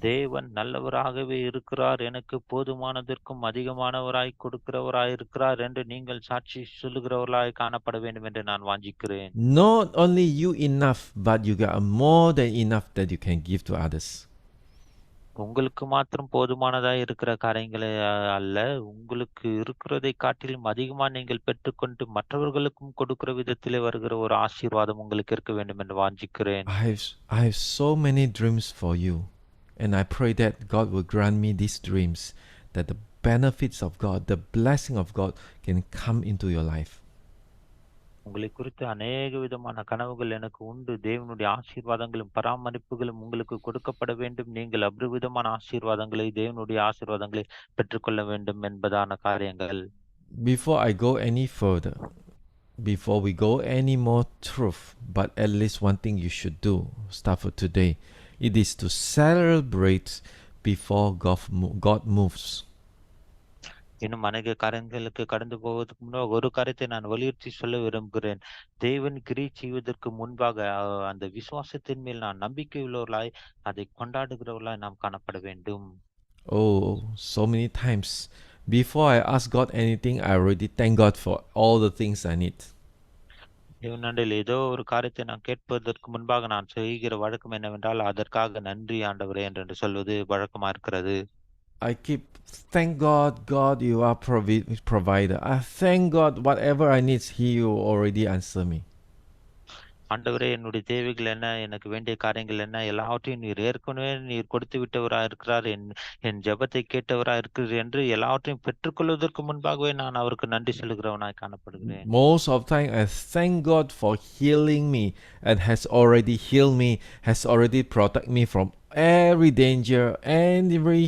S2: தேவன் நல்லவராகவே இருக்கிறார், எனக்கு போதுமானதற்கும் அதிகமானவராய் கொடுக்கிறவராய் இருக்கிறார் என்று நீங்கள் சாட்சி சொல்லுகிறவர்களாய் காணப்பட வேண்டும் என்று நான் வாஞ்சிக்கிறேன்.
S1: Not only you enough, but you got more than enough that you can give to others.
S2: உங்களுக்கு மாத்திரம் போதுமானதாய் இருக்கிற காரியங்களை அல்ல, உங்களுக்கு இருக்கிறதை காட்டிலும் அதிகமா நீங்கள் பெற்றுக்கொண்டு மற்றவர்களுக்கும் கொடுக்கிற விதத்திலே வருகிற ஒரு ஆசீர்வாதம் உங்களுக்கு இருக்க வேண்டும் என்று வாஞ்சிக்கிறேன்.
S1: I have so many dreams for you, and I pray that God will grant me these dreams, that the benefits of God, the blessing of God can come into your life.
S2: உங்களை குறித்து அநேக விதமான கனவுகள் எனக்கு உண்டு. தேவனுடைய ஆசீர்வாதங்களும் பராமரிப்புகளும் உங்களுக்கு கொடுக்கப்பட வேண்டும். நீங்கள் அபரிவிதமான ஆசீர்வாதங்களை தேவனுடைய ஆசீர்வாதங்களை பெற்றுக்கொள்ள வேண்டும் என்பதான காரியங்கள்.
S1: Before I go any further, before we go any more truth, but at least one thing you should do, start for today, it is to celebrate before God moves.
S2: இன்னும் அநேக காரியங்களுக்கு கடந்து போவதற்கு முன்பாக ஒரு காரியத்தை நான் வலியுறுத்தி சொல்ல விரும்புகிறேன். தேவன் கிரியை செய்வதற்கு முன்பாக அந்த விசுவாசத்தின் மேல் நான் நம்பிக்கை உள்ளவர்களாய் அதை கொண்டாடுகிறவர்களாய் நாம் காணப்பட வேண்டும்.
S1: Oh, so many times before I ask God anything, I already thank God for all the things I need.
S2: தேவனாண்டில் ஏதோ ஒரு காரியத்தை நான் கேட்பதற்கு முன்பாக நான் செய்கிற வழக்கம் என்னவென்றால் அதற்காக நன்றி ஆண்டவரே என்று சொல்வது வழக்கமா இருக்கிறது.
S1: I keep thank God, you are provider. I thank God, whatever I need, He will already answer me.
S2: ஆண்டவரே, என்னுடைய தேவைகள் என்ன, எனக்கு வேண்டிய காரியங்கள் என்ன, எல்லாவற்றையும் நீர் கொடுத்து விட்டவராக இருக்கிறார், என் ஜெபத்தை கேட்டவராக இருக்கிறார் என்று எல்லாவற்றையும் பெற்றுக்கொள்வதற்கு முன்பாகவே நான் அவருக்கு நன்றி சொல்லுகிறவனாய் காணப்படுகிறேன்.
S1: Most of the time I thank God for healing me and has already healed me, has already protected me from every danger and every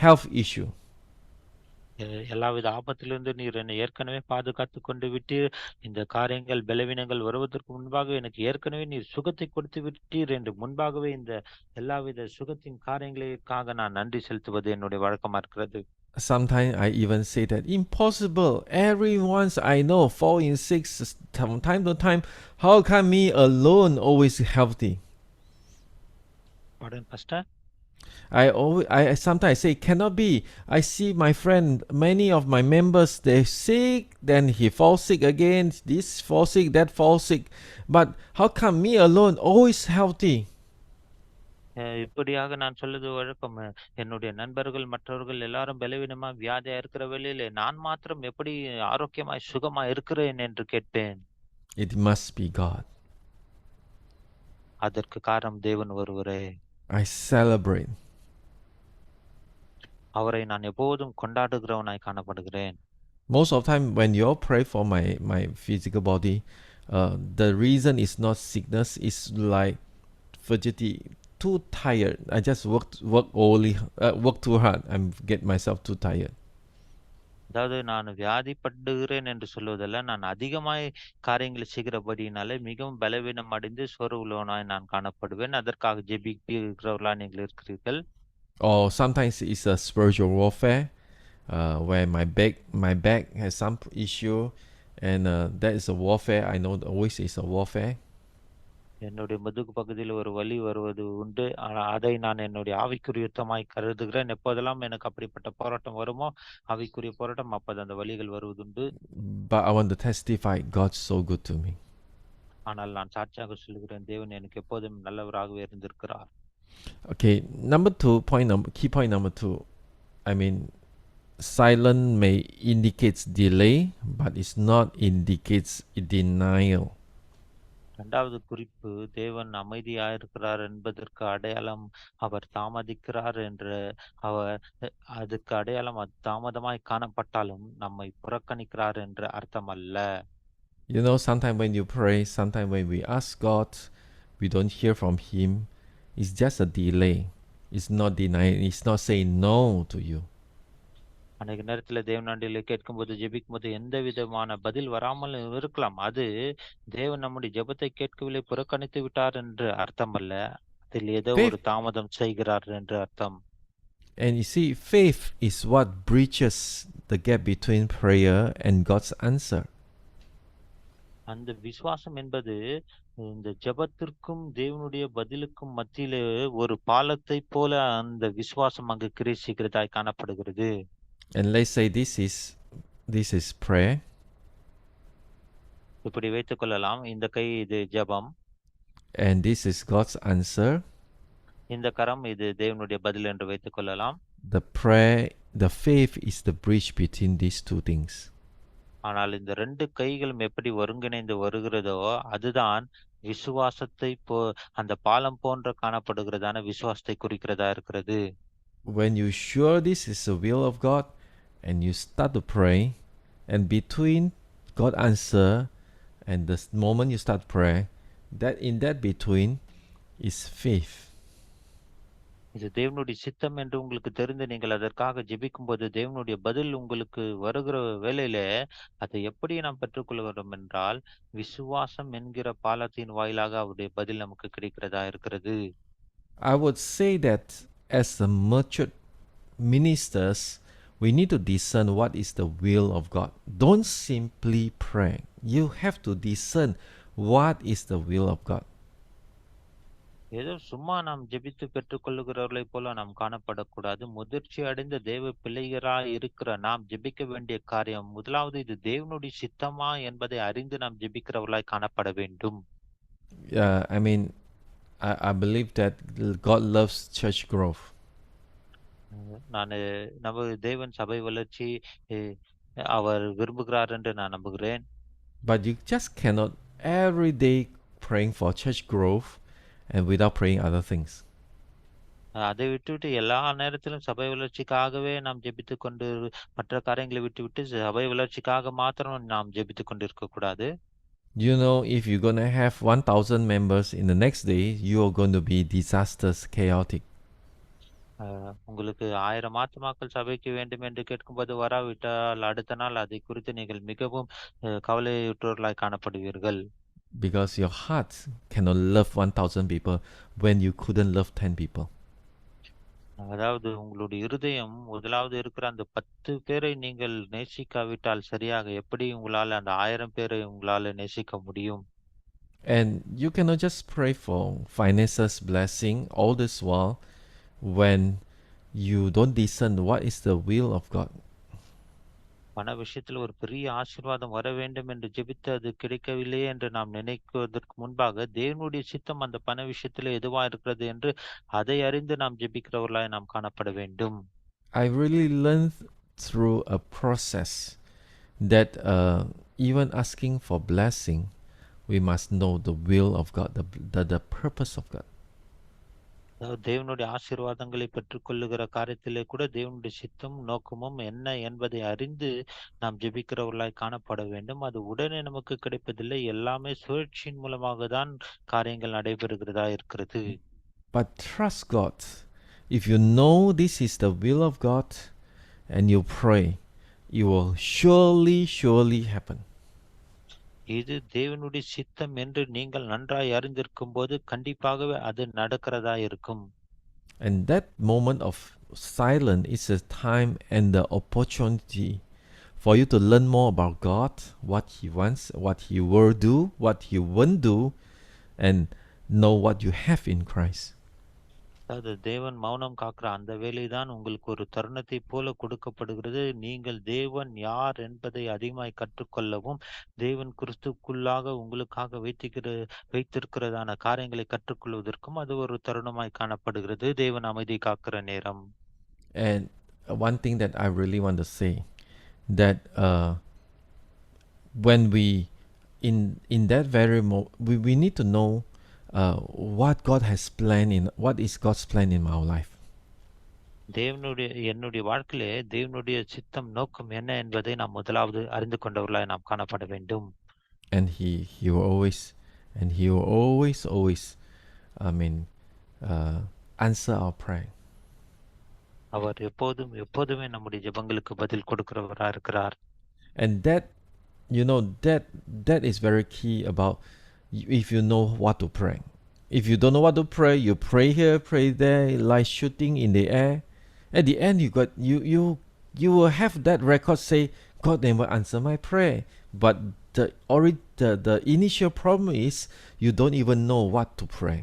S1: health issue.
S2: எல்லாவித ஆபத்திலிருந்து நீர் என்னை ஏற்கனவே பாதுகாத்து கொண்டு விட்டீர். இந்த காரியங்கள் பலவீனங்கள் வருவதற்கு முன்பாக எனக்கு ஏற்கனவே நீர் சுகத்தை கொடுத்து விட்டீர் என்று முன்பாகவே இந்த எல்லாவித சுகத்தின் காரியங்களுக்காக நான் நன்றி செலுத்துவது என்னுடைய வழக்கமா இருக்கிறது.
S1: Sometimes I even say that impossible. Everyone I know falling sick from time to time. How come me alone always healthy?
S2: Pardon, Pastor?
S1: I sometimes say cannot be. I see my friend, many of my members, they sick, then he falls sick again. This fall sick, that fall sick. But how come me alone always healthy?
S2: இப்படியாக நான் சொல்லுது வழக்கம். என்னுடைய நண்பர்கள் மற்றவர்கள் எல்லாரும் பலவீனமா வியாதியா இருக்கிற வேளையிலே நான் மாத்திரம் எப்படி ஆரோக்கியமாய் சுகமா இருக்கிறேன் என்று கேட்பேன்.
S1: It must be God.
S2: அதற்கு காரணம் தேவன் ஒருவரே.
S1: I celebrate.
S2: அவரை நான் எப்போதும் கொண்டாடுகிறவனாய் காணப்படுகிறேன்.
S1: Most of the time when you all pray for my physical body, the reason is not sickness, it's like fidgety, too tired. I just work too hard. I'm get myself too tired.
S2: அதாவது நான் வியாதிப்படுகிறேன் என்று சொல்வதல்ல, நான் அதிகமாய் காரியங்களை செய்கிறபடியினாலே மிகவும் பலவீனம் அடைந்து சோர்வுள்ளவனாய் நான் காணப்படுவேன். அதற்காக ஜெபிக்கிறவர்களா நீங்கள் இருக்கிறீர்கள்.
S1: Or sometimes it's a spiritual warfare, where my back has some issue, and that is a warfare. I know always is a warfare.
S2: என்னுடைய முதுகு பகுதியில் ஒரு வலி வருவது உண்டு. அதை நான் என்னுடைய ஆவிக்குரிய யுத்தமாய் கருதுகிறேன். எப்போதெல்லாம் எனக்கு அப்படிப்பட்ட போராட்டம் வருமோ, ஆவிக்குரிய போராட்டம், அப்போது அந்த வலிகள் வருவதுண்டு.
S1: But I want to testify, God's so good to me.
S2: ஆனால் நான் சாட்சியாக சொல்லுகிறேன், தேவன் எனக்கு எப்போதும் நல்லவராகவே இருந்திருக்கிறார்.
S1: Okay, key point number 2. I mean, silent may indicates delay, but it's not indicates denial.
S2: இரண்டாவது குறிப்பு, தேவன் அமைதியாயிருக்கிறார் என்பதற்கு அடையாளம் அவர் தாமதிக்கிறார் என்று அவர் அதுக்கு அடையாளம் அது தாமதமாய் காணப்பட்டாலும் நம்மை புறக்கணிக்கிறார் என்று அர்த்தம் அல்ல.
S1: You know, sometimes when you pray, sometimes when we ask God, we don't hear from Him. It's just a delay. It's not denying. It's not saying no to you.
S2: அன்றைய நேரத்தில் தேவனாண்டில கேட்கும்போது ஜெபிக்கும்போது எந்த விதமான பதில் வராமல் இருக்கலாம். அது தேவன் நம்முடைய ஜெபத்தை கேட்கவில்லை, புறக்கணித்து விட்டார் என்று அர்த்தம் அல்ல. அதில் ஏதோ
S1: Faith,
S2: ஒரு தாமதம் செய்கிறார் என்று அர்த்தம்.
S1: and you see, faith is what bridges the gap between prayer and God's answer.
S2: அந்த விசுவாசம் என்பது இந்த ஜெபத்திற்கும் தேவனுடைய பதிலுக்கும் மத்தியிலே ஒரு பாலத்தை போல அந்த விசுவாசம் அங்கு கிரீசிக்கிறதாய் காணப்படுகிறது.
S1: And let's say this is prayer,
S2: இப்படி வைத்துக் கொள்ளலாம். இந்த கை இது ஜெபம்,
S1: and this is God's answer.
S2: இந்த கரம் இது தேவனுடைய பதில் என்று வைத்துக் கொள்ளலாம்.
S1: The faith is the bridge between these two things.
S2: ஆனால் இந்த ரெண்டு கைகளும் எப்படி ஒருங்கிணைந்து வருகிறதோ அதுதான் விசுவாசத்தை அந்த பாலம் போன்ற காணப்படுகிறதான விசுவாசத்தை குறிக்கிறதா இருக்கிறது.
S1: When you sure this is the will of God, and you start to pray, and between God answer and the moment you start prayer, that in that between is faith.
S2: இது தேவனுடைய சித்தம் என்று உங்களுக்கு தெரிந்து நீங்கள் அதற்காக ஜெபிக்கும் போது தேவனுடைய பதில் உங்களுக்கு வருகிற வேளையில அதை எப்படி நாம் பெற்றுக்கொள்கிறோம் என்றால் விசுவாசம் என்கிற பாலத்தின் வாயிலாக அவருடைய பதில் நமக்கு கிடைக்கிறதா இருக்கிறது.
S1: I would say that as a matured ministers, we need to discern what is the will of God. Don't simply pray. You have to discern what is the will of God.
S2: ஏதோ சும்மா நாம் ஜெபித்து பெற்றுக்கொள்ளுகிறவர்களைப் போல நாம் காணப்படக்கூடாது. முதிர்ச்சி அடைந்த தேவ பிள்ளைகளாய் இருக்கிற நாம் ஜெபிக்க வேண்டிய காரியம் முதலாவது இது தேவனுடைய சித்தமா என்பதை அறிந்து நாம் ஜெபிக்கிறவர்களாய் காணப்பட வேண்டும்.
S1: I mean, I believe that God loves church growth.
S2: நான் நம்ம தேவன் சபை வளர்ச்சி அவர் விரும்புகிறார் என்று நான் நம்புகிறேன்.
S1: But you just cannot every day praying for church growth and without praying other things.
S2: அதை விட்டுவிட்டு எல்லா நேரத்திலும் சபை வளர்ச்சிக்காகவே நாம் ஜெபித்து கொண்டு மற்ற காரியங்களை விட்டுவிட்டு சபை வளர்ச்சிக்காக மாத்திரம் நாம் ஜெபித்து கொண்டு இருக்கக்கூடாது.
S1: You know, if you're going to have 1,000 members in the next day, you are going to be disastrous, chaotic.
S2: உங்களுக்கு 1000 ஆத்துமாக்கள் சபைக்கு வேண்டும் என்று கேட்கும்போது வராவிட்டால் அடுத்த நாள் அதை குறித்து நீங்கள் மிகவும் கவலையுற்றவர்களாய் காணப்படுவீர்கள்.
S1: Because your heart cannot love 1,000 people when you couldn't love 10 people.
S2: அதாவது உங்களுடைய இருதயம் முதலாவது இருக்கிற அந்த 10 பேரை நீங்கள் நேசிக்காவிட்டால் சரியாக எப்படி உங்களால் அந்த 1000 பேரை உங்களால நேசிக்க முடியும்?
S1: And you cannot just pray for finances blessing all this while when you don't discern what is the will of God.
S2: பண விஷயத்தில் ஒரு பெரிய ஆசீர்வாதம் வர வேண்டும் என்று ஜெபித்து அது கிடைக்கவில்லையே என்று நாம் நினைக்குவதற்கு முன்பாக தேவனுடைய சித்தம் அந்த பண விஷயத்தில் எதுவா இருக்கிறது என்று அதை அறிந்து நாம் ஜெபிக்கிறவர்களாய் நாம் காணப்பட வேண்டும்.
S1: I really learned through a process that even asking for blessing, we must know the will of God, the purpose of God.
S2: தேவனுடைய ஆசீர்வாதங்களை பெற்றுக்கொள்ளுகிற காரியத்திலே கூட தேவனுடைய சித்தம் நோக்கமும் என்ன என்பதை அறிந்து நாம் ஜெபிக்கிறவர்களாய் காணப்பட வேண்டும். அது உடனே நமக்கு கிடைப்பதில்லை. எல்லாமே சுழற்சியின் மூலமாக தான் காரியங்கள் நடைபெறுகிறதா இருக்கிறது.
S1: But trust God. If you know this is the will of God and you pray, it will surely happen.
S2: இது தேவனுடைய சித்தம் என்று நீங்கள் நன்றாய் அறிந்திருக்கும் போது கண்டிப்பாகவே அது நடக்கிறதா இருக்கும்.
S1: And that moment of silence is a time and the opportunity for you to learn more about God, what He wants, what He will do, what He won't do, and know what you have in Christ.
S2: அதாவது தேவன் மௌனம் காக்கிற அந்த வேலைதான் உங்களுக்கு ஒரு தருணத்தை போல கொடுக்கப்படுகிறது. நீங்கள் தேவன் யார் என்பதை அதிகமாய் கற்றுக்கொள்ளவும், தேவன் கிறிஸ்துக்குள்ளாக உங்களுக்காக வைத்திருக்கிறதான காரியங்களை கற்றுக்கொள்வதற்கும் அது ஒரு தருணமாய் காணப்படுகிறது. தேவன் அமைதி காக்கிற நேரம்.
S1: And one thing that I really want to say, that when we in that very moment, we need to know what God has planned in what is God's plan in our life.
S2: என்னுடைய வாழ்க்கையிலே தேவனுடைய சித்தம் நோக்கம் என்ன என்பதை நாம் முதலாவது அறிந்து கொண்டவர்களாய் நாம் காணப்பட வேண்டும்.
S1: And he will always I mean answer our prayer.
S2: அவர் எப்போதுமே நம்முடைய ஜெபங்களுக்கு பதில் கொடுக்கிறவரா இருக்கிறார்.
S1: And that that is very key about if you know what to pray. If you don't know what to pray, you pray here, pray there, like shooting in the air. At the end, you will have that record say, God never answer my prayer. But the initial problem is you don't even know what to pray.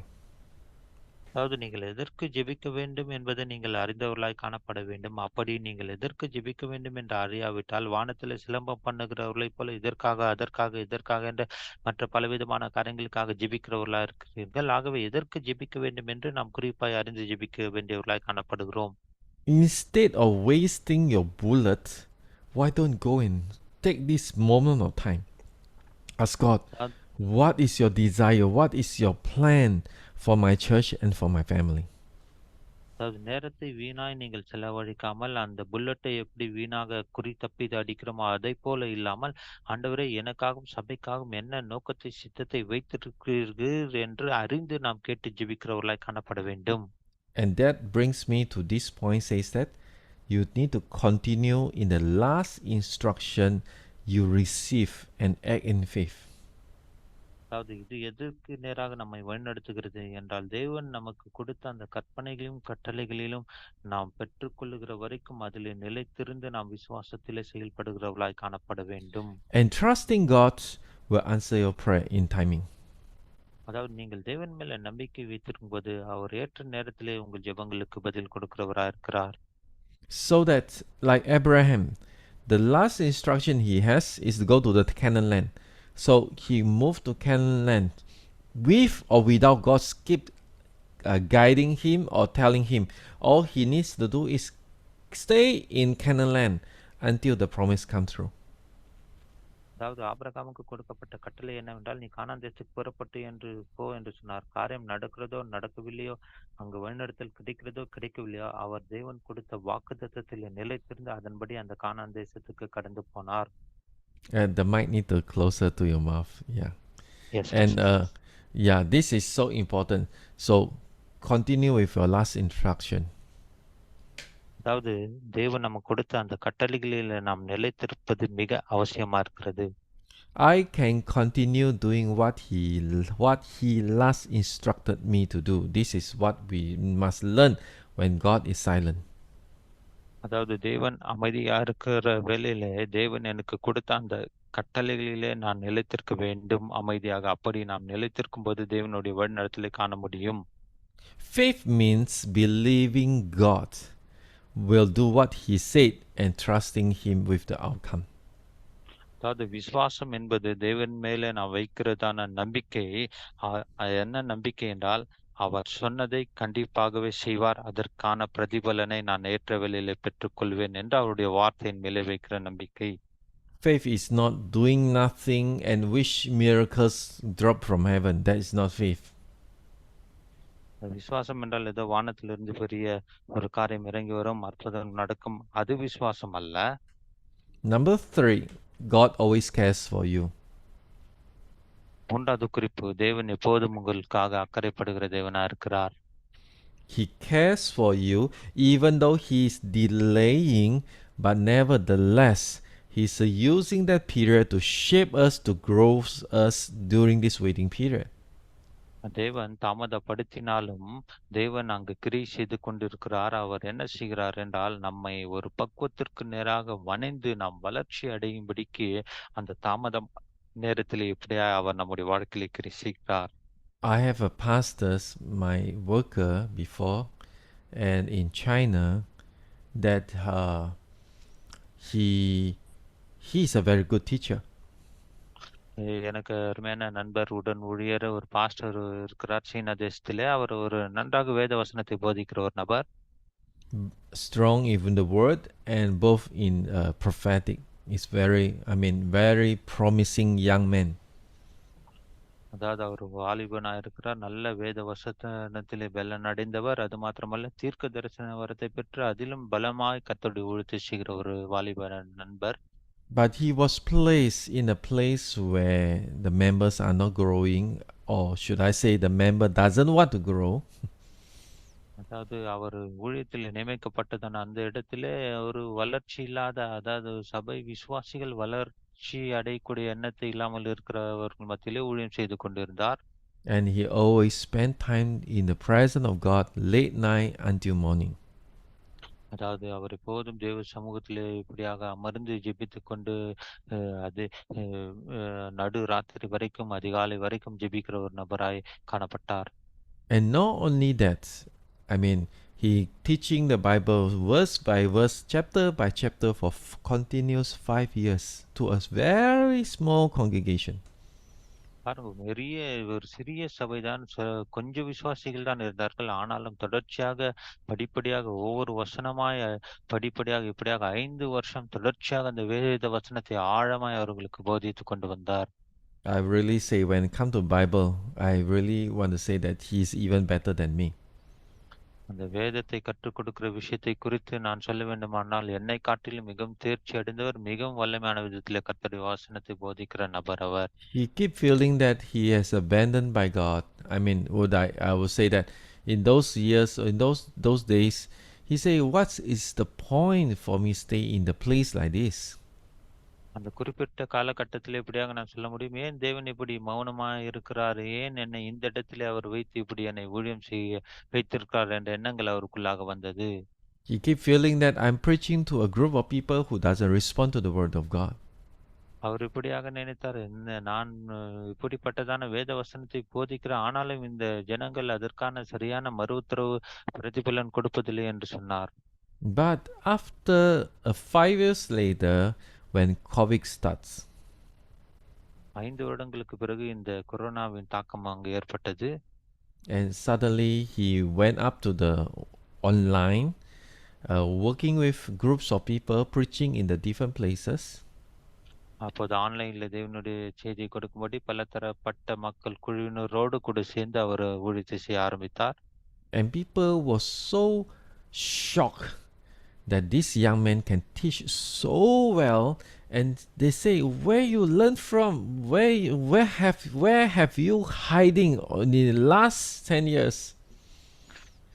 S2: அதாவது நீங்கள் எதற்கு ஜெபிக்க வேண்டும் என்பதை நீங்கள் அறிந்தவர்களாய் காணப்பட வேண்டும். அப்படி நீங்கள் எதற்கு ஜெபிக்க வேண்டும் என்று அறியாவிட்டால் வானத்தில் சிலம்பம் பண்ணுகிறவர்களைப் போல இதற்காக என்ற மற்ற பலவிதமான காரியங்களுக்காக ஜெபிக்கிறவர்களாக இருக்கிறீர்கள். ஆகவே எதற்கு ஜெபிக்க வேண்டும் என்று நாம் குறிப்பாய் அறிந்து ஜெபிக்க வேண்டியவர்களாய் காணப்படுகிறோம்.
S1: Instead of wasting your bullet, why don't go and take this moment of time? Ask God, what is your desire? What is your plan for my church and for my family?
S2: அதாவது நேரத்தை வீணாய் நீங்கள் செலவழிக்காமல் அந்த புல்லட்டை எப்படி வீணாக குறி தப்பி அடிக்கிறோமோ அதை போல இல்லாமல், ஆண்டவரே எனக்காகவும் சபைக்காகவும் என்ன நோக்கத்தை சித்தத்தை வைத்திருக்கிறீர்கள் என்று அறிந்து நாம் கேட்டு ஜெபிக்கிறவர்களாய் காணப்பட வேண்டும்.
S1: And that brings me to this point, says that you need to continue in the last instruction you receive and act in faith.
S2: அதாவது இது எதற்கு நேராக நம்மை வழிநடத்துகிறது என்றால், தேவன் நமக்கு கொடுத்த அந்த கற்பனைகளிலும் கட்டளைகளிலும் நாம் பெற்றுக்கொள்ளுகிற வரைக்கும் அதில் நிலைத்திருந்து நாம் விசுவாசத்திலே செயல்படுகிறவர்களாய் காணப்பட வேண்டும்.
S1: And trusting God will answer your prayer in timing.
S2: அதாவது நீங்கள் தேவன் மேல நம்பிக்கை வைத்திருக்கும் போது அவர் ஏற்ற நேரத்திலே உங்கள் ஜெபங்களுக்கு பதில் கொடுக்கிறவரா இருக்கிறார்.
S1: So that, like Abraham, the last instruction he has is to go to the Canaan land. So he moved to Canaan land with or without God keep guiding him or telling him. All he needs to do is stay in Canaan land until the promise comes through.
S2: அதாவது ஆபிரகாமுக்கு கொடுக்கப்பட்ட கட்டளை என்னவென்றால், நீ கானான் தேசத்துக்கு புறப்பட்டு என்று போ என்று சொன்னார். காரியம் நடக்கிறதோ நடக்கவில்லையோ, அங்கு வழிநடத்தல் கிடைக்கிறதோ கிடைக்கவில்லையோ, அவர் தேவன் கொடுத்த வாக்குத்தத்தத்தில் நிலைத்திருந்து அதன்படி அந்த கானான் தேசத்துக்கு கடந்து போனார்.
S1: The mic need to closer to your mouth. Yeah.
S2: Yes.
S1: And yeah, this is so important. So continue with your last instruction.
S2: அதாவது தேவன் நமக்கு கொடுத்த அந்த கட்டளைகளில் நாம் நிலைத்திருப்பது மிக அவசியமா இருக்கிறது.
S1: I can continue doing what he last instructed me to do. This is what we must learn when God is silent.
S2: அதாவது தேவன் அமைதியா இருக்கிற வேளையில தேவன் எனக்கு கொடுத்த அந்த கட்டளைகளிலே நான் நிலைத்திருக்க வேண்டும் அமைதியாக. அப்படி நாம் நிலைத்திருக்கும் போது தேவனுடைய வழிநடத்தலை காண முடியும்.
S1: Faith means believing God will do what he said and trusting him with the outcome.
S2: அதாவது விசுவாசம் என்பது தேவன் மேலே நான் வைக்கிறதான நம்பிக்கை. என்ன நம்பிக்கை என்றால், அவர் சொன்னதை கண்டிப்பாகவே செய்வார், அதற்கான பிரதிபலனை நான் ஏற்ற வேளையிலே பெற்றுக்கொள்வேன் என்று அவருடைய வார்த்தையின் மேலே வைக்கிற நம்பிக்கை.
S1: Faith is not doing nothing and wish miracles drop from heaven. That is not faith.
S2: விசுவாசம் என்றால் ஏதோ வானத்திலிருந்து பெரிய ஒரு காரியம் இறங்கி வரும், அற்புதம் நடக்கும், அது விசுவாசம் அல்ல.
S1: Number 3, God always cares for you.
S2: மூன்றாவது குறிப்பு, தேவன் எப்போதும் உங்களுக்காக அக்கறைப்படுகிற தேவனா இருக்கிறார்.
S1: He cares for you even though he is delaying, but nevertheless, he's using that period to shape us, to grow us during this waiting period.
S2: தேவன் தாமதப்படுத்தினாலும் தேவன் அங்கு கிரியை செய்து கொண்டிருக்கிறார். அவர் என்ன செய்கிறார் என்றால், நம்மை ஒரு பக்குவத்திற்கு நேராக வணைந்து நாம் வளர்ச்சி அடையும்படிக்கு அந்த தாமதம் நேரத்திலே எப்படியா அவர் நம்முடைய வாழ்க்கையிலே கிரியை செய்கிறார்.
S1: I have a pastor, my worker before, and in China, that he's a very good teacher.
S2: எனக்கு அருமையான நண்பர், உடன் ஊழியர், ஒரு பாஸ்டர் இருக்கிறார் சீனா தேசத்திலே. அவர் ஒரு நன்றாக வேத வசனத்தை போதிக்கிற ஒரு நபர்.
S1: Strong in the word and both in prophetic. It's very promising young man.
S2: அதாவது அவர் வாலிபனா இருக்கிறார். நல்ல வேத வசனத்திலே பலன் அடைந்தவர். அது மாத்திரமல்ல, தீர்க்க தரிசன வரத்தை பெற்று அதிலும் பலமாய் கர்த்தருடைய ஊழியத்தை செய்கிற ஒரு வாலிப நண்பர்.
S1: But he was placed in a place where the members are not growing, or should I say the member doesn't want to grow.
S2: அதாவது அவர் ஊழியத்தில் நியமிக்கப்பட்டதான அந்த இடத்திலே ஒரு வளர்ச்சி இல்லாத, அதாவது சபை விசுவாசிகள் வளர்ச்சி அடையக்கூடிய எண்ணத்தை இல்லாமல் இருக்கிறவர்கள் மத்தியிலே ஊழியம் செய்து கொண்டிருந்தார்.
S1: And he always spent time in the presence of God late night until morning.
S2: அதாவது அவர் எப்போதும் தேவ சமூகத்திலே இப்படியாக அமர்ந்து ஜெபித்துக் கொண்டு அது நடு ராத்திரி வரைக்கும், அதிகாலை வரைக்கும் ஜெபிக்கிற ஒரு நபராய் காணப்பட்டார்.
S1: And not only that, he teaching the Bible verse by verse, chapter by chapter for continuous 5 years to a very small congregation.
S2: பாருங்க, ஒரு சிறிய சபைதான், கொஞ்சம் விசுவாசிகள் தான் இருந்தார்கள். ஆனாலும் தொடர்ச்சியாக படிப்படியாக ஒவ்வொரு வசனமாய் படிப்படியாக இப்படியாக 5 வருஷம் தொடர்ச்சியாக அந்த வேத வசனத்தை ஆழமாய் அவர்களுக்கு போதித்துக் கொண்டு வந்தார்.
S1: I really say, when it comes to Bible, I really want to say that he is even better than me.
S2: அந்த வேதத்தை கற்றுக் கொடுக்கிற விஷயத்தை குறித்து நான் சொல்ல வேண்டுமானால், என்னை காட்டிலும் மிகவும் தேர்ச்சி அடைந்தவர், மிகவும் வல்லமையான விதத்திலே கர்த்தருடைய வசனத்தை போதிக்கிற நபர் அவர்.
S1: He keep feeling that he has abandoned by God. I would say that in those years, in those days, he say, what is the point for me stay in the place like this?
S2: அந்த குறிப்பிட்ட காலகட்டத்தில் இப்படியாக நான் சொல்ல முடியும், ஏன் தேவன் இப்படி மௌனமாக இருக்கிறார், ஏன் என்னை இந்த இடத்திலே அவர் வைத்து இப்படி என்னை ஊழியம் செய்ய வைத்திருக்கிறார் என்ற எண்ணங்கள் அவருக்குள்ளாக வந்தது.
S1: He keep feeling that I'm preaching to a group of people who doesn't respond to the word of God.
S2: அவர் இப்படியாக நினைத்தார், நான் இப்படிப்பட்டதான வேத வசனத்தை போதிக்கிறேன், ஆனாலும் இந்த ஜனங்கள் அதற்கான சரியான மறு உத்தரவு பிரதிபலன் கொடுப்பதில்லை என்று சொன்னார்.
S1: But after 5 years later, when COVID starts,
S2: 5 வருடங்களுக்கு பிறகு இந்த கொரோனாவின் தாக்கம் அங்கு ஏற்பட்டது.
S1: and suddenly he went up to the online, working with groups of people, preaching in the different places.
S2: அப்போது ஆன்லைன்ல தேவனுடைய செய்தியை கொடுக்கும்படி பல தரப்பட்ட மக்கள் குழுவினரோடு கூட சேர்ந்து அவர் ஊழியத்தை செய்ய ஆரம்பித்தார்.
S1: And people were so shocked that this young man can teach so well, and they say, where you learn from, where have you hiding in the last 10 years?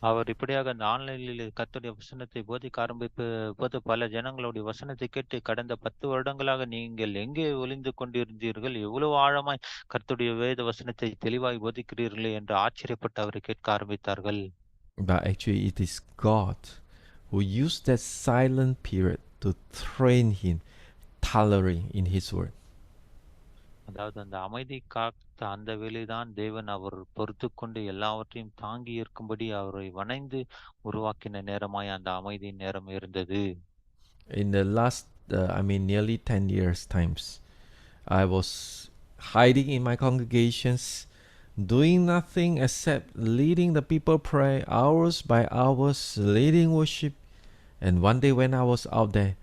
S2: அவர் இப்படியாக அந்த ஆன்லைனில் கர்த்தருடைய வசனத்தை போதிக்க ஆரம்பிப்பு போது பல ஜனங்களுடைய வசனத்தை கேட்டு, கடந்த 10 வருடங்களாக நீங்கள் எங்கே ஒளிந்து கொண்டிருந்தீர்கள், எவ்வளவு ஆழமாய் கர்த்தருடைய வேத வசனத்தை தெளிவாய் போதிக்கிறீர்களே என்று ஆச்சரியப்பட்டு அவரை கேட்க ஆரம்பித்தார்கள்.
S1: But actually it is God who used that silent period to train him thoroughly in his word.
S2: அதாவது அந்த அமைதி காத்த அந்த வேளைதான் தேவன் அவர் பொறுத்து கொண்டு எல்லாவற்றையும் தாங்கி இருக்கும்படி அவரை வணைந்து உருவாக்கின நேரமாய் அந்த அமைதி நேரம் இருந்தது.
S1: In the last nearly 10 years times, I was hiding in my congregations, doing nothing except leading the people pray hours by hours, leading worship. And one day when I was out there,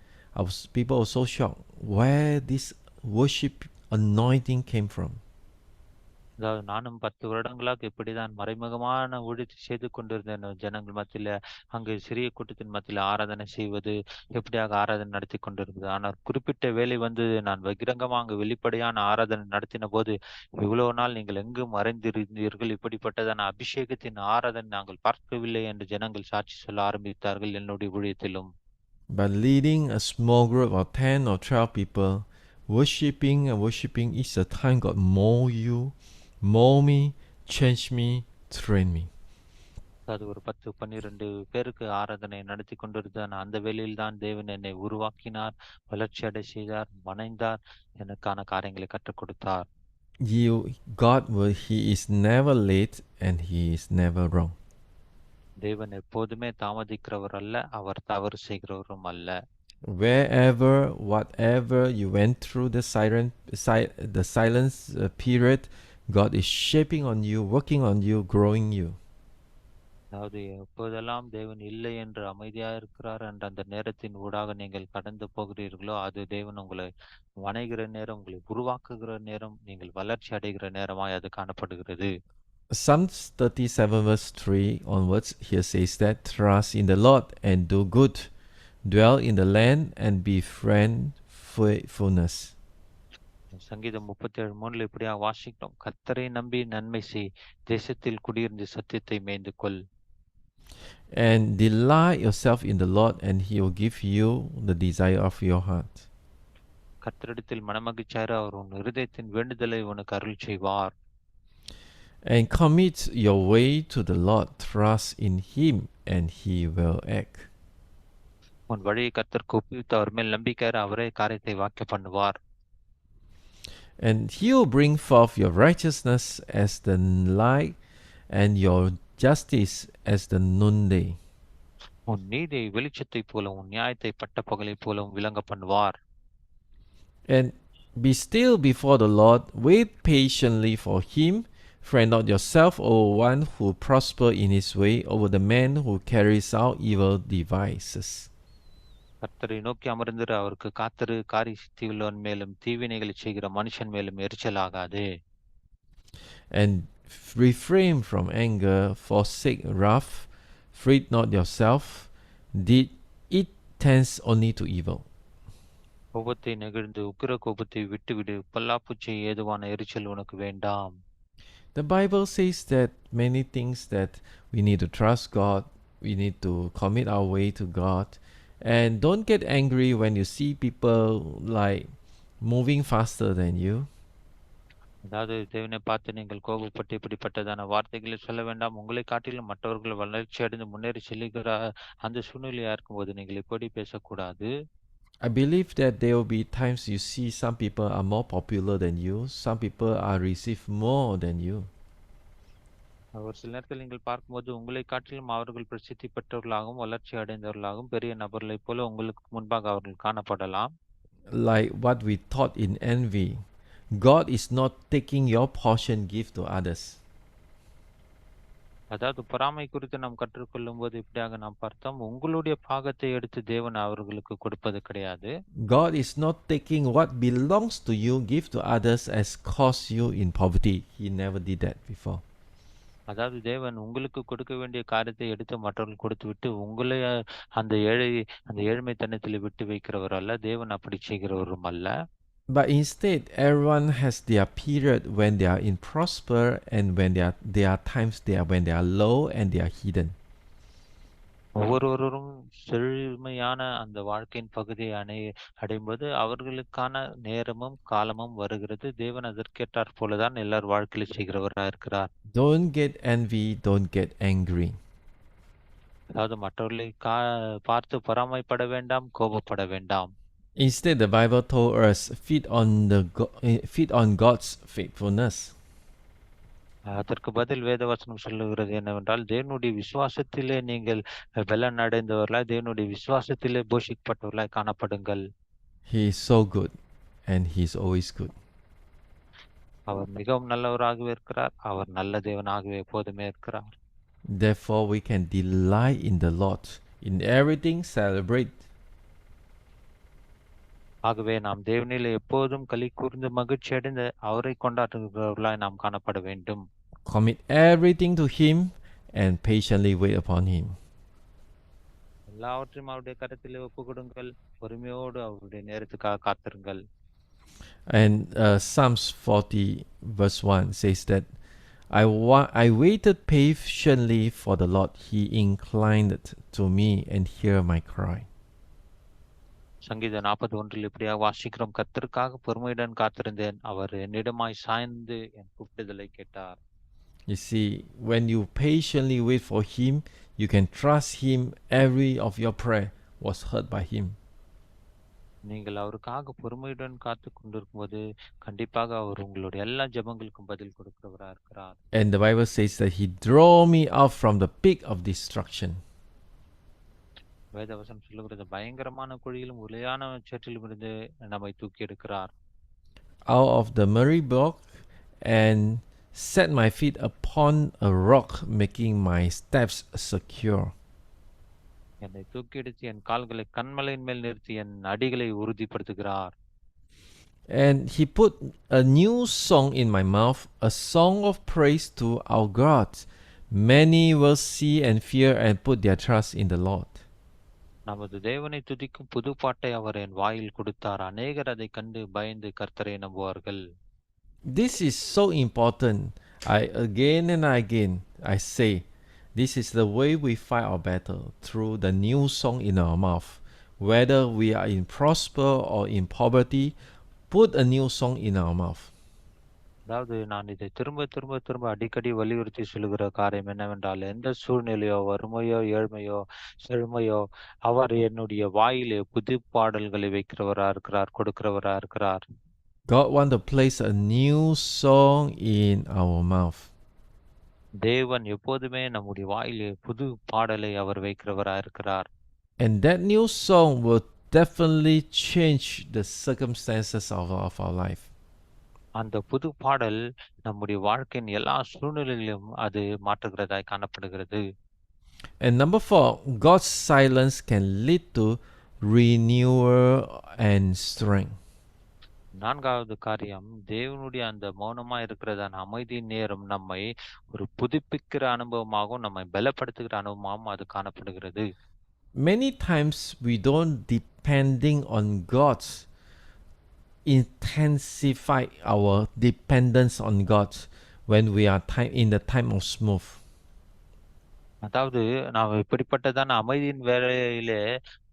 S1: people were so shocked where this worship anointing came from.
S2: அதாவது நானும் 10 வருடங்களாக இப்படிதான் மறைமுகமான ஊழியத்தை செய்து கொண்டிருந்தேன் ஜனங்கள் மத்தியில. அங்கு சிறிய கூட்டத்தின் மத்தியில ஆராதனை செய்வது, எப்படியாக ஆராதனை நடத்தி கொண்டிருந்தது. ஆனால் குறிப்பிட்ட வேலை வந்து நான் பகிரங்கமாக அங்கு வெளிப்படையான ஆராதனை நடத்தின போது, இவ்வளவு நாள் நீங்கள் எங்கு மறைந்திருந்தீர்கள்? இப்படிப்பட்டதான அபிஷேகத்தின் ஆராதனை நாங்கள் பார்க்கவில்லை என்று ஜனங்கள் சாட்சி சொல்ல ஆரம்பித்தார்கள் என்னுடைய ஊழியத்திலும்.
S1: But leading a small group of 10 or 12 people, worshiping and worshiping is the time God mold you, mold me, change me, train me.
S2: அது ஒரு 10, 12 பேருக்கு ஆராதனை நடத்தி கொண்டிருந்தான். அந்த வேளையில் தான் தேவன் என்னை உருவாக்கினார், வளர்ச்சி அடை செய்தார், வணைந்தார், எனக்கான காரியங்களை கற்றுக் கொடுத்தார்.
S1: He is never late and he is never wrong.
S2: தேவன் எப்போதுமே தாமதிக்கிறவர் அல்ல, அவர் தவறு செய்கிறவரும் அல்ல.
S1: Wherever, whatever you went through the silence period, God is shaping on you, working on you, growing you.
S2: அதாவது எப்போதெல்லாம் தேவன் இல்லை என்று அமைதியாக இருக்கிறார் என்ற அந்த நேரத்தின் ஊடாக நீங்கள் கடந்து போகிறீர்களோ, அது தேவன் உங்களை வணைகிற நேரம், உங்களை உருவாக்குகிற நேரம், நீங்கள் வளர்ச்சி அடைகிற நேரமாய் அது காணப்படுகிறது.
S1: Psalms 37 verse 3 onwards here says that trust in the Lord and do good, dwell in the land and befriend faithfulness.
S2: சங்கீதம் 37:3 இப்படியாக வாசிக்கிறோம். கர்த்தரை நம்பி நன்மை செய், தேசத்தில் குடியிருந்து சத்தியத்தை மேய்ந்து கொள்.
S1: And delight yourself in the Lord and he will give you the desire of your heart.
S2: கர்த்தரிடத்தில் மனமகிழ்ச்சியாயிரு, அவர் உன் இருதயத்தின் வேண்டுதலை உனக்கு அருள் செய்வார்.
S1: And commit your way to the Lord, trust in him and he will act.
S2: உன் வழியை கர்த்தருக்கு ஒப்புவித்து அவர் மேல் நம்பிக்கையாயிரு, அவரே காரியத்தை வாக்கிய பண்ணுவார்.
S1: And he will bring forth your righteousness as the light and your justice as the noonday.
S2: உன் நீதியை வெளிச்சத்தை போல, உன் நியாயத்தை பட்ட பகலை போலவும் விளங்க பண்ணுவார்.
S1: And be still before the Lord, wait patiently for him. Fret not yourself over one who prosper in his way, over the man who carries out evil devices.
S2: கர்த்தரை நோக்கி அமர்ந்திரு, அவருக்கு காத்திரு, காரிய சித்தி உள்ளவன் மேலும் தீவினைகளை செய்கிற மனுஷன் மேலும் எரிச்சலாகாது.
S1: And refrain from anger, forsake wrath, fret not yourself, did it tends only to evil.
S2: கோபத்தை நெகிழ்ந்து உக்கிர கோபத்தை விட்டுவிடு, பொல்லாப்பு செய்ய ஏதுவான எரிச்சல் உனக்கு வேண்டாம்.
S1: The Bible says that many things that we need to trust God, we need to commit our way to God, and don't get angry when you see people like moving faster than you.
S2: அதாவது தேவனை பார்த்து நீங்கள் கோபப்பட்டு இப்படிப்பட்டதான வார்த்தைகளை சொல்ல வேண்டாம். உங்களை காட்டிலும் மற்றவர்கள் வளர்ச்சி அடைந்து முன்னேறி செல்லுகிற அந்த சூழ்நிலையா இருக்கும்போது நீங்கள் இப்படி பேசக்கூடாது.
S1: I believe that there will be times you see some people are more popular than you, some people are received more than you.
S2: ஒரு சில நேரத்தில் நீங்கள் பார்க்கும்போது உங்களை காட்டிலும் அவர்கள் பிரசித்தி பெற்றவர்களாகவும் வளர்ச்சி அடைந்தவர்களாகவும் பெரிய நபர்களைப் போல உங்களுக்கு முன்பாக அவர்கள் காணப்படலாம்.
S1: Like what we taught in envy, God is not taking your portion give to others.
S2: அதாவது பொறாமை குறித்து நாம் கற்றுக்கொள்ளும் போது இப்படியாக நாம் பார்த்தோம், உங்களுடைய பாகத்தை எடுத்து தேவன் அவர்களுக்கு கொடுப்பது கிடையாது.
S1: God is not taking what belongs to you give to others as cause you in poverty. He never did that before.
S2: அதாவது தேவன் உங்களுக்கு கொடுக்க வேண்டிய காரியத்தை எடுத்து மற்றவர்கள் கொடுத்து விட்டு உங்களை அந்த ஏழ்மைத்தனத்தில் விட்டு வைக்கிறவர் அல்ல. தேவன் அப்படி செய்கிறவரும் அல்ல.
S1: But instead, everyone has their period when they are in prosper and when there are times when they are low and they are hidden.
S2: ஒவ்வொருவரும் செழுமையான அந்த வாழ்க்கையின் பகுதியை அடையும்போது அவர்களுக்கான நேரமும் காலமும் வருகிறது. தேவன் அதற்கேற்றாற் போலதான் எல்லார் வாழ்க்கையில செய்கிறவராக இருக்கிறார்.
S1: Don't get envy, don't get angry.
S2: அதாவது மற்றவர்களை பார்த்து பொறாமைப்பட வேண்டாம், கோபப்பட வேண்டாம்.
S1: Instead, the Bible told us feed on God's faithfulness.
S2: அதற்கு பதில் வேதவசனம் சொல்லுகிறது என்னவென்றால், தேவனுடைய விசுவாசத்திலே நீங்கள் பலன் அடைந்தவர்களாய், தேவனுடைய விசுவாசத்திலே போஷிக்கப்பட்டவர்களாய் காணப்படுங்கள்.
S1: He is so good and he is always good.
S2: அவர் மிகவும் நல்லவராகவே இருக்கிறார். அவர் நல்ல தேவனாகவே எப்போதுமே இருக்கிறார்.
S1: Therefore, we can delight in the Lord. In everything, celebrate.
S2: ஆகவே நாம் தேவனில் எப்போதும் களி கூர்ந்து மகிழ்ச்சி அடைந்து அவரை கொண்டாடுகிறவர்களாய் நாம் காணப்பட வேண்டும்.
S1: Commit everything to Him and patiently wait upon Him.
S2: எல்லாவற்றையும் அவருடைய கரத்திலே ஒப்பு கொடுங்கள், பொறுமையோடு அவருடைய நேரத்துக்காக காத்திருங்கள்.
S1: And Psalms 40 verse 1 says that I waited patiently for the Lord. He inclined to me and heard my cry.
S2: சங்கீதம் 41 இப்படியாக வாசிக்கிறோம், கர்த்தருக்காக பொறுமையுடன் காத்திருந்தேன், அவர் என்னிடமாய் சாய்ந்து என் கூப்பிடுதலை கேட்டார்.
S1: You see, when you patiently wait for Him, you can trust Him. Every of your prayer was heard by Him.
S2: நீங்கள் அவருக்காக பொறுமையுடன் காத்து கொண்டிருக்கும் போது கண்டிப்பாக அவர் உங்களுடைய எல்லா ஜெபங்களுக்கும் பதில் கொடுக்கிறவரா இருக்கிறார்.
S1: And the Bible says that He drew me out from the pit of destruction.
S2: வேதவசனம் சொல்லுகிறது, பயங்கரமான குழியிலும் உலையான சேற்றிலும் இருந்து நம்மை தூக்கி எடுக்கிறார்.
S1: Out of the murky bog and set my feet upon a rock, making my steps secure.
S2: என்னை தூக்கி எடுத்து என் கால்களை கண்மலையின் மேல் நிறுத்தி என் அடிகளை உறுதிப்படுத்துகிறார்.
S1: And He put a new song in my mouth, a song of praise to our God. Many will see and fear and put their trust in the Lord.
S2: நமது தேவனை துதிக்கும் புது பாட்டை அவர் என் வாயில் கொடுத்தார். அநேகர் அதை கண்டு பயந்து கர்த்தரை நம்புவார்கள்.
S1: This is so important. Again and again I say, this is the way we fight our battle, through the new song in our mouth. Whether we are in prosper or in poverty, put a new song in our mouth.
S2: அதாவது நான் இதை திரும்ப திரும்ப திரும்ப அடிக்கடி வலியுறுத்தி சொல்லுகிற காரியம் என்னவென்றால், எந்த சூழ்நிலையோ, வறுமையோ, ஏழ்மையோ, செழுமையோ, அவர் என்னுடைய வாயிலே புது பாடல்களை வைக்கிறவரா இருக்கிறார், கொடுக்கிறவரா இருக்கிறார்.
S1: God wants to place a new song in our mouth.
S2: தேவன் எப்போதுமே நம்முடைய வாயிலே புது பாடலை அவர் வைக்கிறவரா இருக்கிறார்.
S1: And that new song will definitely change the circumstances of our life.
S2: அந்த புது பாடல் நம்முடைய வாழ்க்கையின் எல்லா சூழ்நிலைகளிலும் அது மாற்றுகிறதாய் காணப்படுகிறது.
S1: And number 4, God's silence can lead to renewal and strength.
S2: நான்காவது காரியம், தேவனுடைய அந்த மௌனமா இருக்கிறதான அமைதி நேரம் நம்மை ஒரு புதுப்பிக்கிற அனுபவமாகவும் நம்மை பலப்படுத்துகிற அனுபவமாகவும் அது காணப்படுகிறது.
S1: Many times we don't depending on God's intensify our dependence on God when we are in the time of smooth.
S2: அதாவது நாம் இப்படிப்பட்டதான அமைதியின் வேளையிலே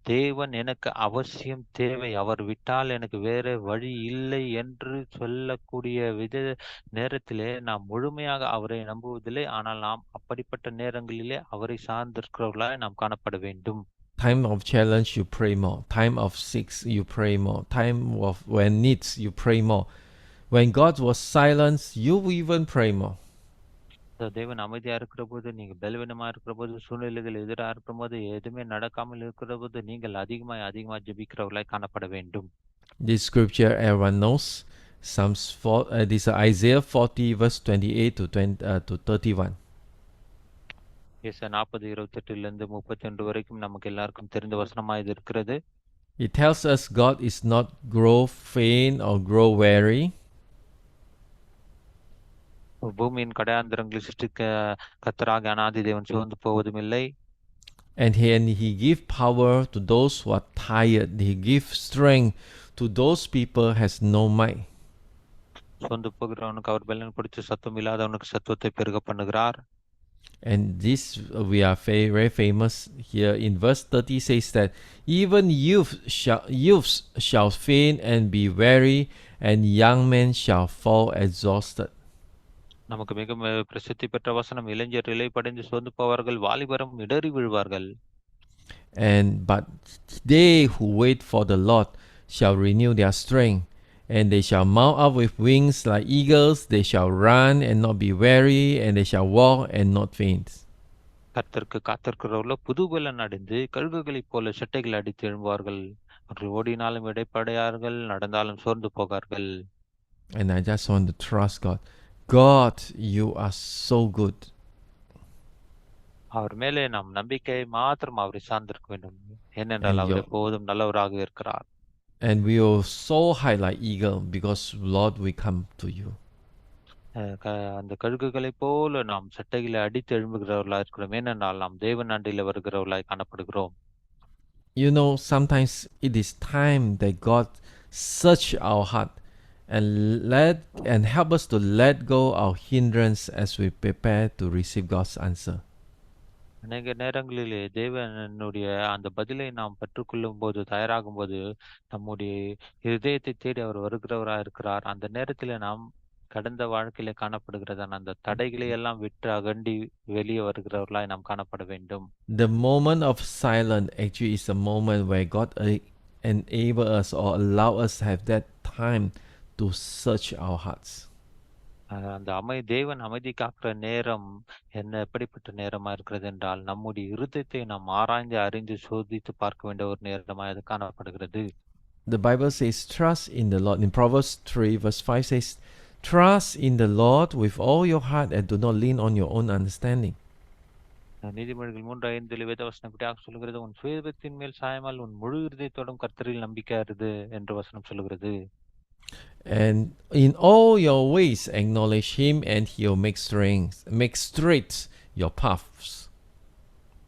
S2: தேவன் எனக்கு அவசியம் தேவை, அவர் விட்டால் எனக்கு வேற வழி இல்லை என்று சொல்லக்கூடிய நேரத்திலே நாம் முழுமையாக அவரை நம்புவதில்லை. ஆனால் நாம் அப்படிப்பட்ட நேரங்களிலே அவரை சார்ந்திருக்கிறவர்களாய் நாம் காணப்பட வேண்டும்.
S1: Time of challenge, you pray more. Time of sick, you pray more. Time of when needs, you pray more. When God was silent, you even pray more.
S2: தேவன் அமைதியா இருக்கிற போது, நீங்க பலவீனமா இருக்கிற போது, சூழ்நிலைகள் எதிராக இருக்கிற போது, எதுவுமே நடக்காமல் இருக்கிற போது நீங்கள் அதிகமா ஜெபிக்கிறவர்களாய் காணப்பட வேண்டும்.
S1: This scripture everyone knows. Psalms 4, this is Isaiah 40 verse 28 to 31.
S2: ஏசாயா 40:28 31 வரைக்கும் நமக்கு எல்லாருக்கும் தெரிந்த வசனமா இது இருக்கிறது.
S1: It tells us God is not grow faint or grow weary.
S2: பூமியின் கடையாந்திரங்களை சிருஷ்டிக்க கர்த்தராகிய அநாதி தேவன் சோர்ந்து போவதும் இல்லை.
S1: And he give power to those who are tired. He give strength to those people has no might.
S2: சோர்ந்து போகிறவனுக்கு அவர் பலன் கொடுத்து சத்துவம் இல்லாதவனுக்கு சத்துவத்தை பெருக பண்ணுகிறார்.
S1: And this we are very famous here in verse 30 says that even youths shall faint and be weary, and young men shall fall exhausted.
S2: நமக்கு மிக பிரசித்தி பெற்ற வசனம், இளைஞர் இலைப்படைந்து சோர்ந்து போவார்கள், வாலிபரும் இடறி விழுவார்கள்.
S1: But they who wait for the Lord shall renew their strength, and they shall mount up with wings like eagles. They shall run and not be weary, and they shall walk and not faint.
S2: கர்த்தருக்கு காத்திருக்கிறவர்களோ புதுபலன் அடைந்து கழுகுகளைப் போல செட்டைகள் அடித்து எழும்புவார்கள். அவர்கள் ஓடினாலும் இடைப்படையார்கள், நடந்தாலும் சோர்ந்து போகார்கள்.
S1: And I just want to trust God. God, you are so good.
S2: அவர் மேலே நாம் நம்பிக்கை மாத்திரம் அவரை சார்ந்திருக்க வேண்டும். ஏனென்றால் அவர் எப்போதும் நல்லவராக இருக்கிறார்.
S1: And we will soar high like eagle because, Lord, we come to you.
S2: அந்த கழுகுகளைப் போல நாம் சட்டைகளை அடித்து எழும்புகிறவர்களாய் இருக்கிறோம். ஏனென்றால் நாம் தேவன் அண்டையில வருகிறவர்களாய் காணப்படுகிறோம்.
S1: You know, sometimes it is time that God search our heart and help us to let go our hindrance as we prepare to receive God's answer.
S2: அநேக நேரங்களிலே தேவனுடைய அந்த பதிலை நாம் பெற்றுக்கொள்ளும் போது, தயாராகும் போது, நம்முடைய இருதயத்தை தேடி அவர் வருகிறவராய் இருக்கிறார். அந்த நேரத்திலே நாம் கடந்த வாழ்க்கையிலே காணப்படுகிறதான அந்த தடைகளை எல்லாம் விட்டு அகண்டி வெளியே வருகிறவர்களாய் நாம் காணப்பட வேண்டும்.
S1: The moment of silence actually is a moment where God enable us or allow us to have that time to search our hearts.
S2: அந்த தேவன் அமைதி காக்கிற நேரம் எப்படிப்பட்ட நேரமா இருக்கிறது என்றால், நம்முடைய இருதயத்தை நாம் ஆராய்ந்து அறிந்து சோதித்து பார்க்க வேண்டிய ஒரு நேரமாய் அது காணப்படுகிறது.
S1: The Bible says, trust in the Lord. In Proverbs 3 verse 5 says, trust in the Lord with all your heart and do not lean on your own understanding.
S2: நீதிமொழிகள் 3:5 வேதவசனம் இப்படியாக சொல்கிறது, உன் சுயபத்தின் மேல் சாயாமல் உன் முழு இருதயத்தோடும் கர்த்தரில் நம்பிக்கையாருது என்று வசனம் சொல்கிறது.
S1: And in all your ways acknowledge him and he'll make straight your paths.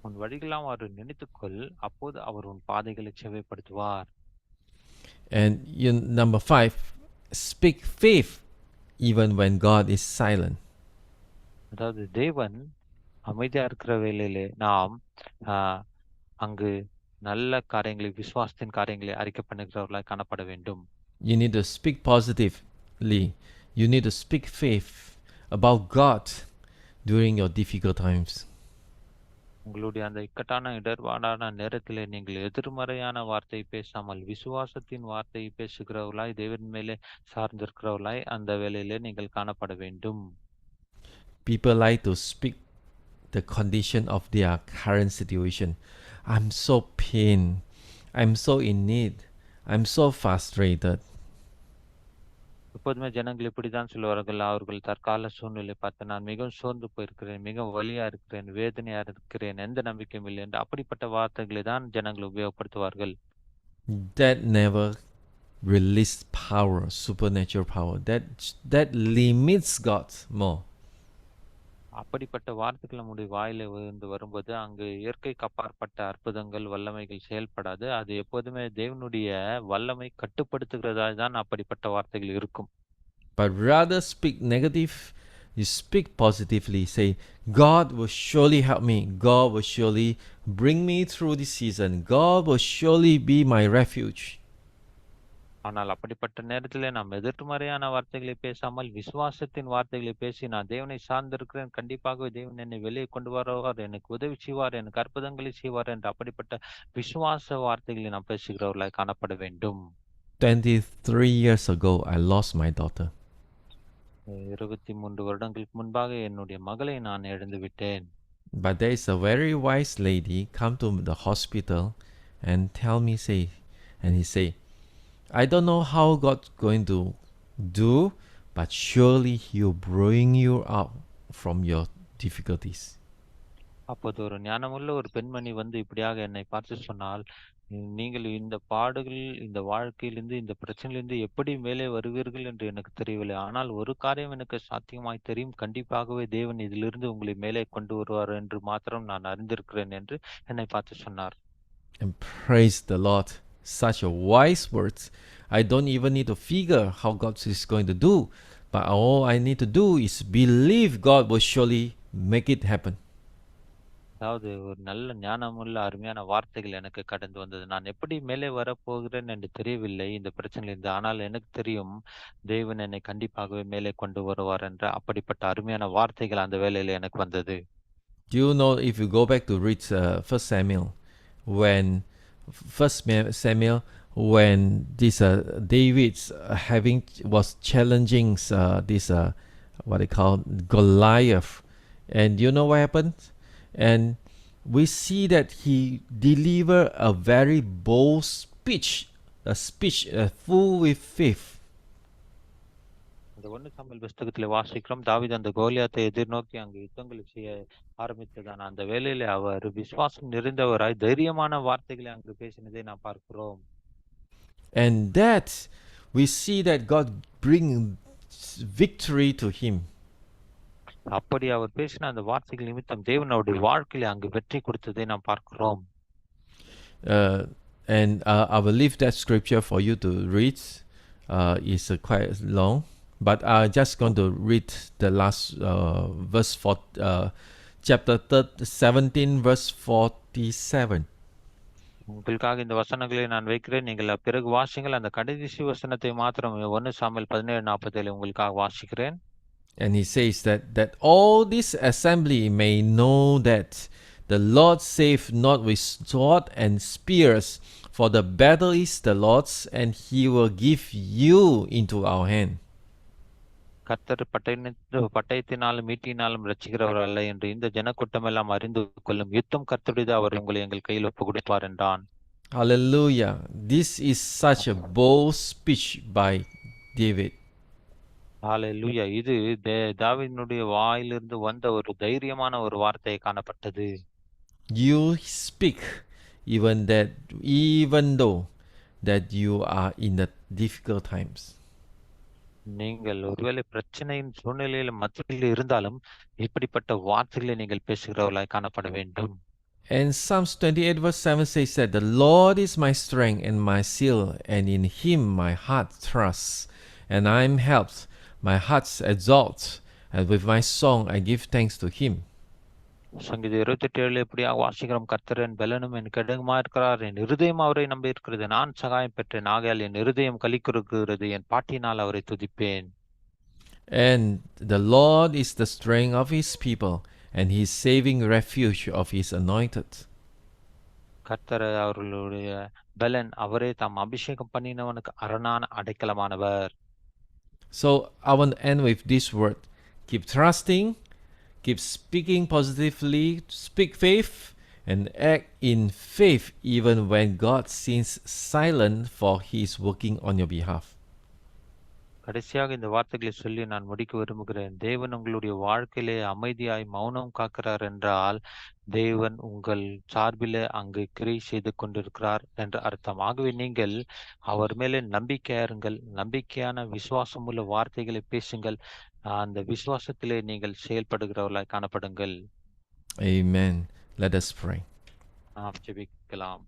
S2: உன் வழிகளாம் அவர் நினைத்துக்கொள், அப்போது அவர் உன் பாதைகளை செவ்வைப்படுத்துவார்.
S1: And number 5, speak faith even when God is silent.
S2: அதாவது தேவன் அமைதியா இருக்கிற வேளையிலே நாம் அங்கு நல்ல காரியங்களை, விசுவாசத்தின் காரியங்களை அறிக்கை பண்ணுகிறவர்களாய் காணப்பட வேண்டும்.
S1: You need to speak positively. You need to speak faith about God during your difficult times.
S2: உங்களுடைய அந்த இக்கட்டான இடர்பாடான நேரத்திலே நீங்கள் எதிர்மறையான வார்த்தையை பேசாமல் விசுவாசத்தின் வார்த்தையை பேசுகிறவர்களாய், தேவன் மேலே சார்ந்திருக்கிறவர்களாய் அந்த வேளையிலே நீங்கள் காணப்பட வேண்டும்.
S1: People like to speak the condition of their current situation. I'm so pain. I'm so in need. I'm so frustrated.
S2: எப்போதுமே ஜனங்கள் இப்படிதான் சொல்லுவார்கள். அவர்கள் தற்கால சூழ்நிலை பார்த்து, நான் மிகவும் சோர்ந்து போயிருக்கிறேன், மிகவும் வலியா இருக்கிறேன், வேதனையா இருக்கிறேன், எந்த நம்பிக்கையும் இல்லை என்று அப்படிப்பட்ட வார்த்தைகளை தான் ஜனங்கள் உபயோகப்படுத்துவார்கள்.
S1: That never release power, supernatural power. That limits God more.
S2: அப்படிப்பட்ட வார்த்தைகள் நம்முடைய வாயில இருந்து வரும்போது அங்கு இயற்கைக்கு அப்பாற்பட்ட அற்புதங்கள், வல்லமைகள் செயல்படாது. அது எப்போதுமே தேவனுடைய வல்லமை கட்டுப்படுத்துகிறதா தான் அப்படிப்பட்ட வார்த்தைகள் இருக்கும்.
S1: But rather speak negative, you speak positively. Say, God will surely help me. God will surely bring me through this season. God will surely be my refuge.
S2: ஆனால் அப்படிப்பட்ட நேரத்திலே நாம் எதிர்மறையான வார்த்தைகளை பேசாமல் விசுவாசத்தின் வார்த்தைகளை பேசி, நான் தேவனை சார்ந்திருக்கிறேன், கண்டிப்பாகவே தேவன் என்னை வெளியே கொண்டு வருவார், எனக்கு உதவி செய்வார், எனக்கு அற்புதங்களை செய்வார் என்று அப்படிப்பட்ட விசுவாச வார்த்தைகளை நாம் பேசுகிறவர்களாய் காணப்பட வேண்டும்.
S1: 23 years ago, I lost my daughter.
S2: 23 வருடங்களுக்கு முன்பாக என்னுடைய மகளை நான் இழந்து விட்டேன்.
S1: But there is a very wise lady come to the hospital and tell me, and he say, I don't know how God's going to do, but surely He'll bring you out from your difficulties.
S2: அப்போது ஒரு ஞானமுள்ள ஒரு பெண்மணி வந்து இப்படியாக என்னை பார்த்து சொன்னால், நீங்கள் இந்த பாடுகள், இந்த வாழ்க்கையிலிருந்து, இந்த பிரச்சனையிலிருந்து எப்படி மேலே வருவீர்கள் என்று எனக்கு தெரியவில்லை. ஆனால் ஒரு காரியம் எனக்கு சாத்தியமாய் தெரியும், கண்டிப்பாகவே தேவன் இதிலிருந்து உங்களை மேலே கொண்டு வருவார் என்று மாத்திரம் நான் அறிந்திருக்கிறேன் என்று என்னை பார்த்து சொன்னார்.
S1: And praise the Lord. Such a wise words. I don't even need to figure how God is going to do, but all I need to do is believe God will surely make it happen.
S2: அதாவது ஒரு நல்ல ஞானமுள்ள அருமையான வார்த்தைகள் எனக்கு கடந்து வந்தது. நான் எப்படி மேலே வரப்போகிறேன் என்று தெரியவில்லை இந்த பிரச்சனையிலிருந்து. ஆனால் எனக்கு தெரியும், தேவன் என்னை கண்டிப்பாகவே மேலே கொண்டு வருவார் என்ற அப்படிப்பட்ட அருமையான வார்த்தைகள் அந்த வேளையில எனக்கு வந்தது.
S1: Do you know, if you go back to read 1 Samuel, when this David was challenging this what they call Goliath, and you know what happened? And we see that he delivered a very bold speech, a speech full with faith.
S2: இந்த 1 Samuel புஸ்தகத்தில் வாசிக்கிறோம், தாவீது அந்த கோலியாத்தை எதிர்நோக்கி அங்கு யுத்தங்களை செய்ய ஆரம்பித்ததான அந்த வேளையிலே அவர் விசுவாசம் நிறைந்தவராய் தைரியமான வார்த்தைகளை அங்கு பேசினதை நாம் பார்க்கிறோம்.
S1: And that we see that God bring victory to him.
S2: அப்படி அவர் பேசின அந்த வார்த்தைகள் நிமித்தம் தேவன் அவருடைய வாழ்க்கையில அங்கு வெற்றி கொடுத்ததை நாம் பார்க்கிறோம்.
S1: And I will leave that scripture for you to read. It's quite long, but I'm just going to read the last verse for chapter 17, verse 47.
S2: உங்களுக்காக இந்த வசனங்களை நான் வைக்கிறேன், நீங்கள் பிறகு வாசிங்கள். அந்த கடைசி வசனத்தை மாத்திரம் 1 சாமுவேல் 17:47 உங்களுக்காக வாசிக்கிறேன்.
S1: And he says that all this assembly may know that the Lord saved not with sword and spears, for the battle is the Lord's, and he will give you into our hand.
S2: கர்த்தர் பட்டயத்தினாலும் ஈட்டியினாலும் ரட்சிக்கிறவர் அல்ல என்று இந்த ஜனக்கூட்டம் எல்லாம் அறிந்து கொள்ளும். யுத்தம் கர்த்தருடையது, அவர் உங்களை எங்கள் கையில் ஒப்பு கொடுப்பார் என்றான்.
S1: Hallelujah. This is such a bold speech by David.
S2: ஹalleluya. இது தாவீதினுடைய வாயிலிருந்து வந்த ஒரு தைரியமான ஒரு வார்த்தை காணப்பட்டது.
S1: You speak even though that you are in the difficult times.
S2: நீங்கள் ஒருவேளை பிரச்சனையின் சூழ்நிலையில மத்தியில் இருந்தாலும் இப்படிப்பட்ட வார்த்தைகளை நீங்கள் பேசுகிறவர்களாய் காணப்பட வேண்டும்.
S1: And Psalms 28 verse 7 says that the Lord is my strength and my shield, and in him my heart trusts, and I am helped. My heart exalts, and with my song I give thanks to him.
S2: சங்கீதம் 28:7 எப்படியாக வாசிக்கிறோம். கர்த்தர் என் பலனும் என் கேடகமா இருக்கிறார், என் இருதயம் அவரை நம்பி இருக்கிறது, நான் சகாயம் பெற்றேன், ஆகையால் என் இருதயம் களிகூருகிறது, என் பாட்டினால் அவரை துதிப்பேன்.
S1: And the Lord is the strength of his people, and his saving refuge of his anointed.
S2: கர்த்தர் அவர்களுடைய பலன், அவரே தாம் அபிஷேகம் பண்ணினவனுக்கு அரணான அடைக்கலமானவர்.
S1: So I want to end with this word: keep trusting, keep speaking positively, speak faith, and act in faith even when God seems silent, for he is working on your behalf.
S2: கடைசியாக இந்த வார்த்தைகளை சொல்லி நான் முடிக்க விரும்புகிறேன். தேவன் உங்களுடைய வாழ்க்கையிலே அமைதியாய் மௌனம் காக்கிறார் என்றால் தேவன் உங்கள் சார்பிலே அங்கு கிரியை செய்து கொண்டிருக்கிறார் என்று அர்த்தம். ஆகவே நீங்கள் அவர் மேலே நம்பிக்கையாருங்கள், நம்பிக்கையான விசுவாசம் உள்ள வார்த்தைகளை பேசுங்கள், அந்த விசுவாசத்திலே நீங்கள் செயல்படுகிறவர்களாய் காணப்படுங்கள்.
S1: Amen. Let us pray.
S2: நாம் ஜெபிக்கலாம்.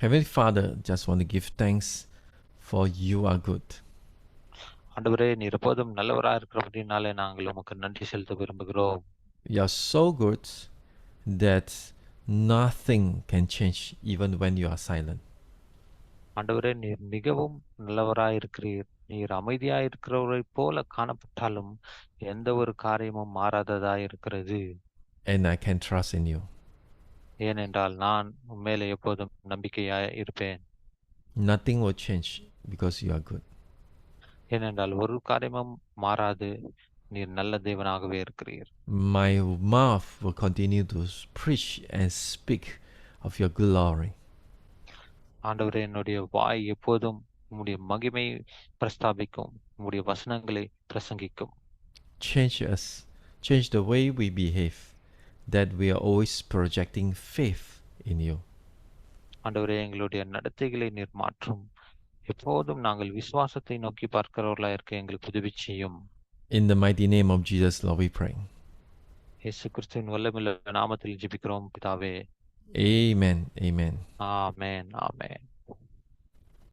S1: Heavenly Father, just want to give thanks for you are good.
S2: ஆண்டவரே, நீர் எப்போதும் நல்லவராக இருக்கிறபடினாலே நாங்கள் உமக்கு நன்றி செலுத்த விரும்புகிறோம்.
S1: You are so good that nothing can change even when you are silent.
S2: ஆண்டவரே, நீர் மிகவும் நல்லவராய் இருக்கிறீர். நீர் அமைதியாய் இருக்கிறவரை போல காணப்பட்டாலும் எந்த ஒரு காரியமும் மாறாததாய் இருக்கிறது.
S1: And I can trust in you.
S2: ஏனென்றால் நான் உண்மையிலே எப்போதும் நம்பிக்கையாய் இருப்பேன்.
S1: Nothing will change because you are good.
S2: ஏனென்றால் ஒரு காரியமும் மாறாது, நீர் நல்ல தேவனாகவே இருக்கிறீர்.
S1: My mouth will continue to preach and speak of your glory.
S2: ஆண்டவரே, என்னுடைய வாய் எப்போதும் உம்முடைய மகிமை பிரஸ்தாபிக்கும், உம்முடைய வசனங்களை பிரசங்கிக்கும்.
S1: Change us, change the way we behave, that we are always projecting faith in you.
S2: ஆண்டவரே, எங்களுடைய நடத்தைகளை நீர் மாற்றும். எப்போதும் நாங்கள் விசுவாசத்தை நோக்கி பார்க்கிறவர்களாக இருக்க எங்களுக்கு உதவி செய்யும்.
S1: In the mighty name of Jesus, Lord, we pray.
S2: இயேசு கிறிஸ்துவின் வல்லமையுள்ள நாமத்தில் ஜெபிக்கிறோம் பிதாவே.
S1: Amen. Amen.
S2: ஆமென், ஆமென்.